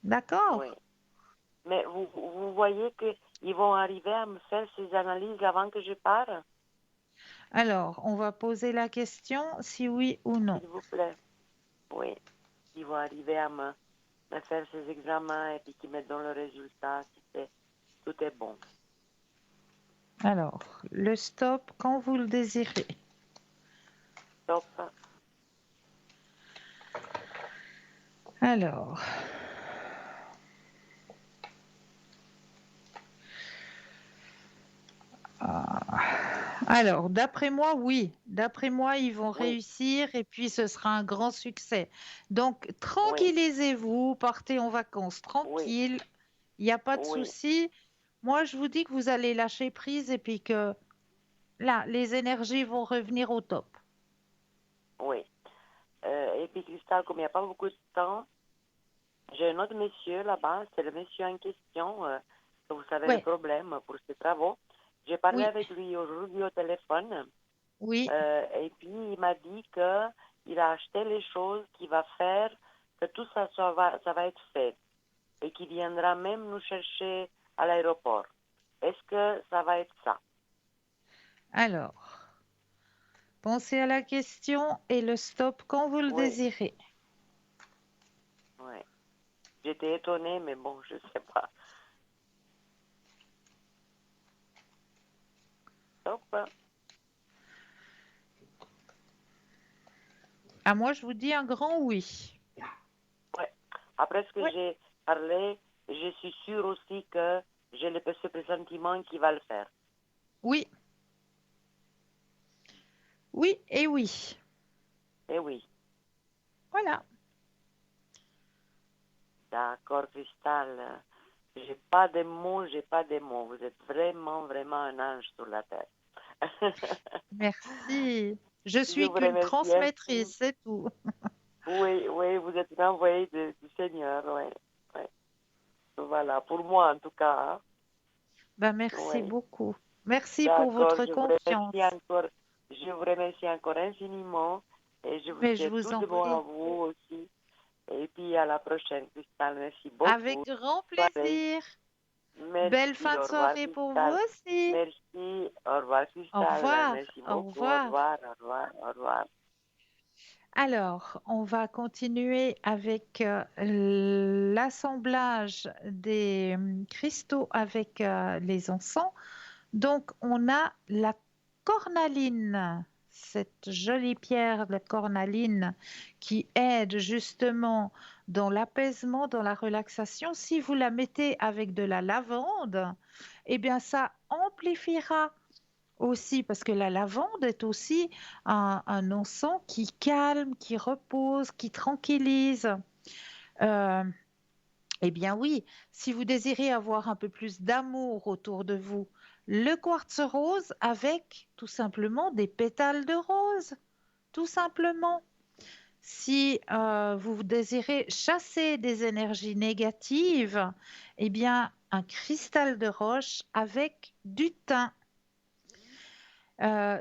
A: D'accord?
F: oui. Mais vous voyez qu'ils vont arriver à me faire ces analyses avant que je parte,
A: Alors, on va poser la question si oui ou non.
F: s'il vous plaît. Oui, ils vont arriver à me me faire ces examens et puis qu'ils me donnent le résultat, si tout est bon.
A: Alors, le stop quand vous le désirez.
F: Top.
A: Alors, d'après moi, oui. D'après moi, ils vont
F: Oui,
A: réussir et puis ce sera un grand succès. Donc,
F: oui,
A: tranquillisez-vous, partez en vacances
F: oui,
A: tranquille. Il n'y a pas de
F: oui,
A: souci. Moi, je vous dis que vous allez lâcher prise et puis que là, les énergies vont revenir au top.
F: oui. Et puis, Cristal, comme il n'y a pas beaucoup de temps, j'ai un autre monsieur là-bas, c'est le monsieur en question, que vous savez le
A: Ouais,
F: problème pour ses travaux. J'ai parlé
A: oui,
F: avec lui aujourd'hui au téléphone
A: oui.
F: et puis il m'a dit qu'il a acheté les choses qu'il va faire, que tout ça, ça va être fait et qu'il viendra même nous chercher à l'aéroport. Est-ce que ça va être ça?
A: Alors, pensez à la question et le stop quand vous le
F: Oui,
A: désirez.
F: oui. J'étais étonnée, mais bon, je ne sais pas. Top.
A: À moi, je vous dis un grand oui.
F: Ouais. Après ce que
A: Oui,
F: j'ai parlé, je suis sûre aussi que j'ai ce pressentiment qu'il va le faire.
A: oui, oui et oui.
F: Eh oui.
A: Voilà.
F: D'accord, Cristal. J'ai pas de mots, j'ai pas de mots. Vous êtes vraiment, vraiment un ange sur la terre.
A: Merci. Je
F: Je
A: suis
F: vous
A: qu'une
F: remercie infiniment.
A: transmettrice, c'est tout.
F: Oui, oui, vous êtes une envoyée du Seigneur, oui. Oui. Voilà, pour moi en tout cas. Hein.
A: Ben, merci
F: Oui.
A: beaucoup. Merci pour
F: D'accord,
A: votre confiance.
F: je vous remercie encore infiniment et je vous
A: Mais je
F: souhaite
A: vous
F: tout
A: en
F: de bon à
A: prie.
F: vous aussi. Et puis à la prochaine, Cristal. Merci
A: Avec
F: beaucoup.
A: grand
F: Pareil.
A: plaisir. Belle
F: Merci,
A: fin de
F: au revoir,
A: soirée pour vous
F: Cristal.
A: aussi.
F: Merci, au revoir,
A: Au
F: Cristal.
A: revoir.
F: Merci
A: Au
F: beaucoup, au
A: revoir.
F: revoir, au revoir, au revoir.
A: Alors, on va continuer avec l'assemblage des cristaux avec les encens. Donc, on a la cornaline, cette jolie pierre de cornaline qui aide justement dans l'apaisement, dans la relaxation. Si vous la mettez avec de la lavande, eh bien, ça amplifiera aussi, parce que la lavande est aussi un encens qui calme, qui repose, qui tranquillise. Euh, eh bien oui, si vous désirez avoir un peu plus d'amour autour de vous, le quartz rose avec tout simplement des pétales de rose, tout simplement. Si vous désirez chasser des énergies négatives, eh bien un cristal de roche avec du thym.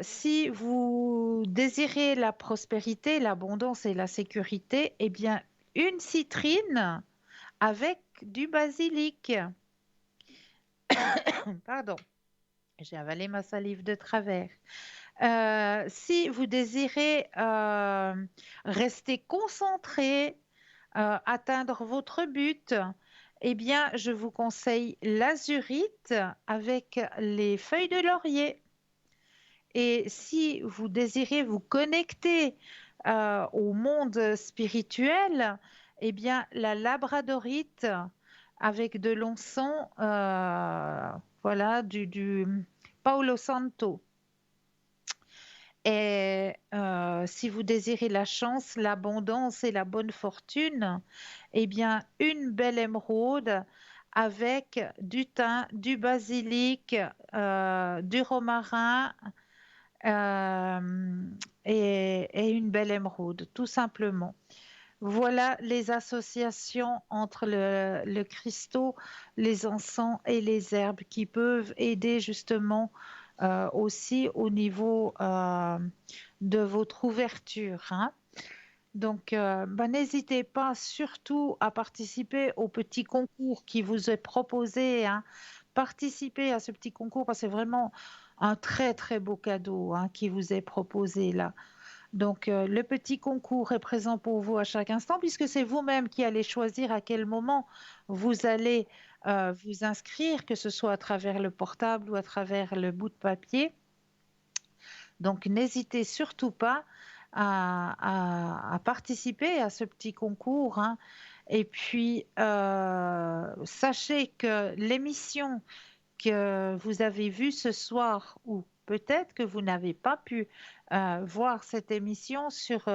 A: Si vous désirez la prospérité, l'abondance et la sécurité, eh bien une citrine avec du basilic. Pardon, j'ai avalé ma salive de travers. Si vous désirez rester concentré, atteindre votre but, eh bien, je vous conseille l'azurite avec les feuilles de laurier. Et si vous désirez vous connecter au monde spirituel, eh bien, la labradorite avec de l'encens, voilà, du Paolo Santo. Et si vous désirez la chance, l'abondance et la bonne fortune, eh bien, une belle émeraude avec du thym, du basilic, du romarin euh, et une belle émeraude, tout simplement. Voilà les associations entre le cristaux, les encens et les herbes qui peuvent aider justement aussi au niveau de votre ouverture. Hein. Donc, n'hésitez pas surtout à participer au petit concours qui vous est proposé. Hein. Participez à ce petit concours parce que c'est vraiment un très très beau cadeau hein, qui vous est proposé là. Donc, le petit concours est présent pour vous à chaque instant, puisque c'est vous-même qui allez choisir à quel moment vous allez vous inscrire, que ce soit à travers le portable ou à travers le bout de papier. Donc, n'hésitez surtout pas à participer à ce petit concours, hein. Et puis, sachez que l'émission que vous avez vue ce soir, ou peut-être que vous n'avez pas pu voir cette émission sur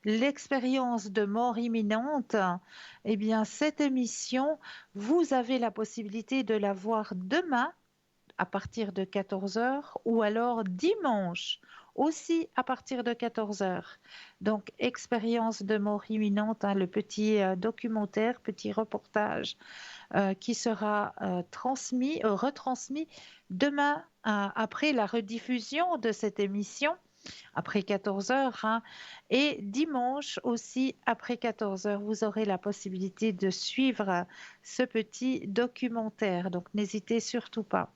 A: l'expérience de mort imminente, eh bien, cette émission, vous avez la possibilité de la voir demain à partir de 14 heures ou alors dimanche aussi à partir de 14 heures. Donc, expérience de mort imminente, hein, le petit documentaire, petit reportage qui sera retransmis demain après la rediffusion de cette émission, après 14 heures, hein, et dimanche aussi après 14 heures. Vous aurez la possibilité de suivre ce petit documentaire, donc n'hésitez surtout pas.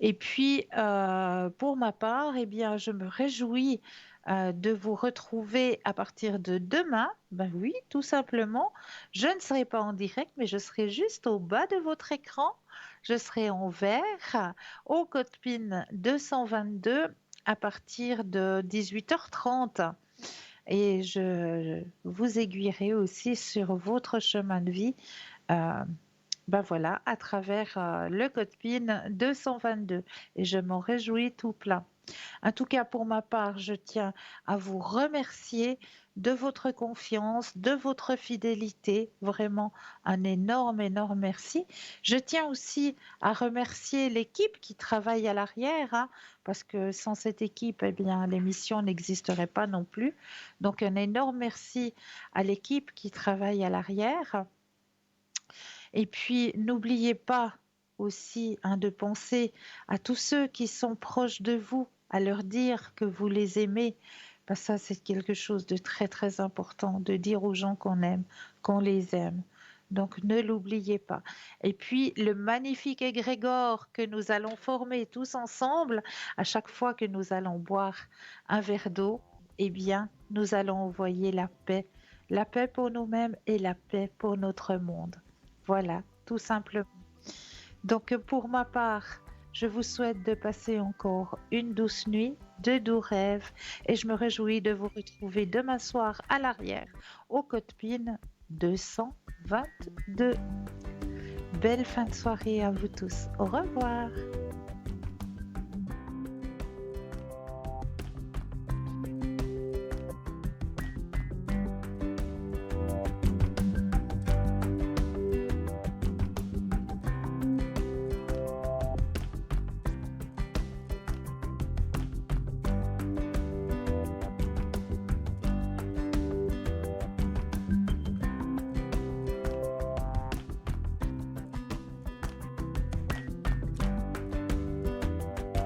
A: Et puis, pour ma part, eh bien, je me réjouis de vous retrouver à partir de demain. Ben oui, tout simplement. Je ne serai pas en direct, mais je serai juste au bas de votre écran. Je serai en vert au code PIN 222 à partir de 18h30. Et je vous aiguillerai aussi sur votre chemin de vie. Ben voilà, à travers le code PIN 222. Et je m'en réjouis tout plein. En tout cas, pour ma part, je tiens à vous remercier de votre confiance, de votre fidélité. Vraiment un énorme, énorme merci. Je tiens aussi à remercier l'équipe qui travaille à l'arrière, hein, parce que sans cette équipe, eh bien, l'émission n'existerait pas non plus. Donc, un énorme merci à l'équipe qui travaille à l'arrière. Et puis, n'oubliez pas aussi de penser à tous ceux qui sont proches de vous, à leur dire que vous les aimez. Ben, ça, c'est quelque chose de très, très important, de dire aux gens qu'on aime, qu'on les aime. Donc, ne l'oubliez pas. Et puis, le magnifique égrégore que nous allons former tous ensemble, à chaque fois que nous allons boire un verre d'eau, eh bien, nous allons envoyer la paix pour nous-mêmes et la paix pour notre monde. Voilà, tout simplement. Donc, pour ma part, je vous souhaite de passer encore une douce nuit, de doux rêves, et je me réjouis de vous retrouver demain soir à l'arrière au code PIN 222. Belle fin de soirée à vous tous. Au revoir.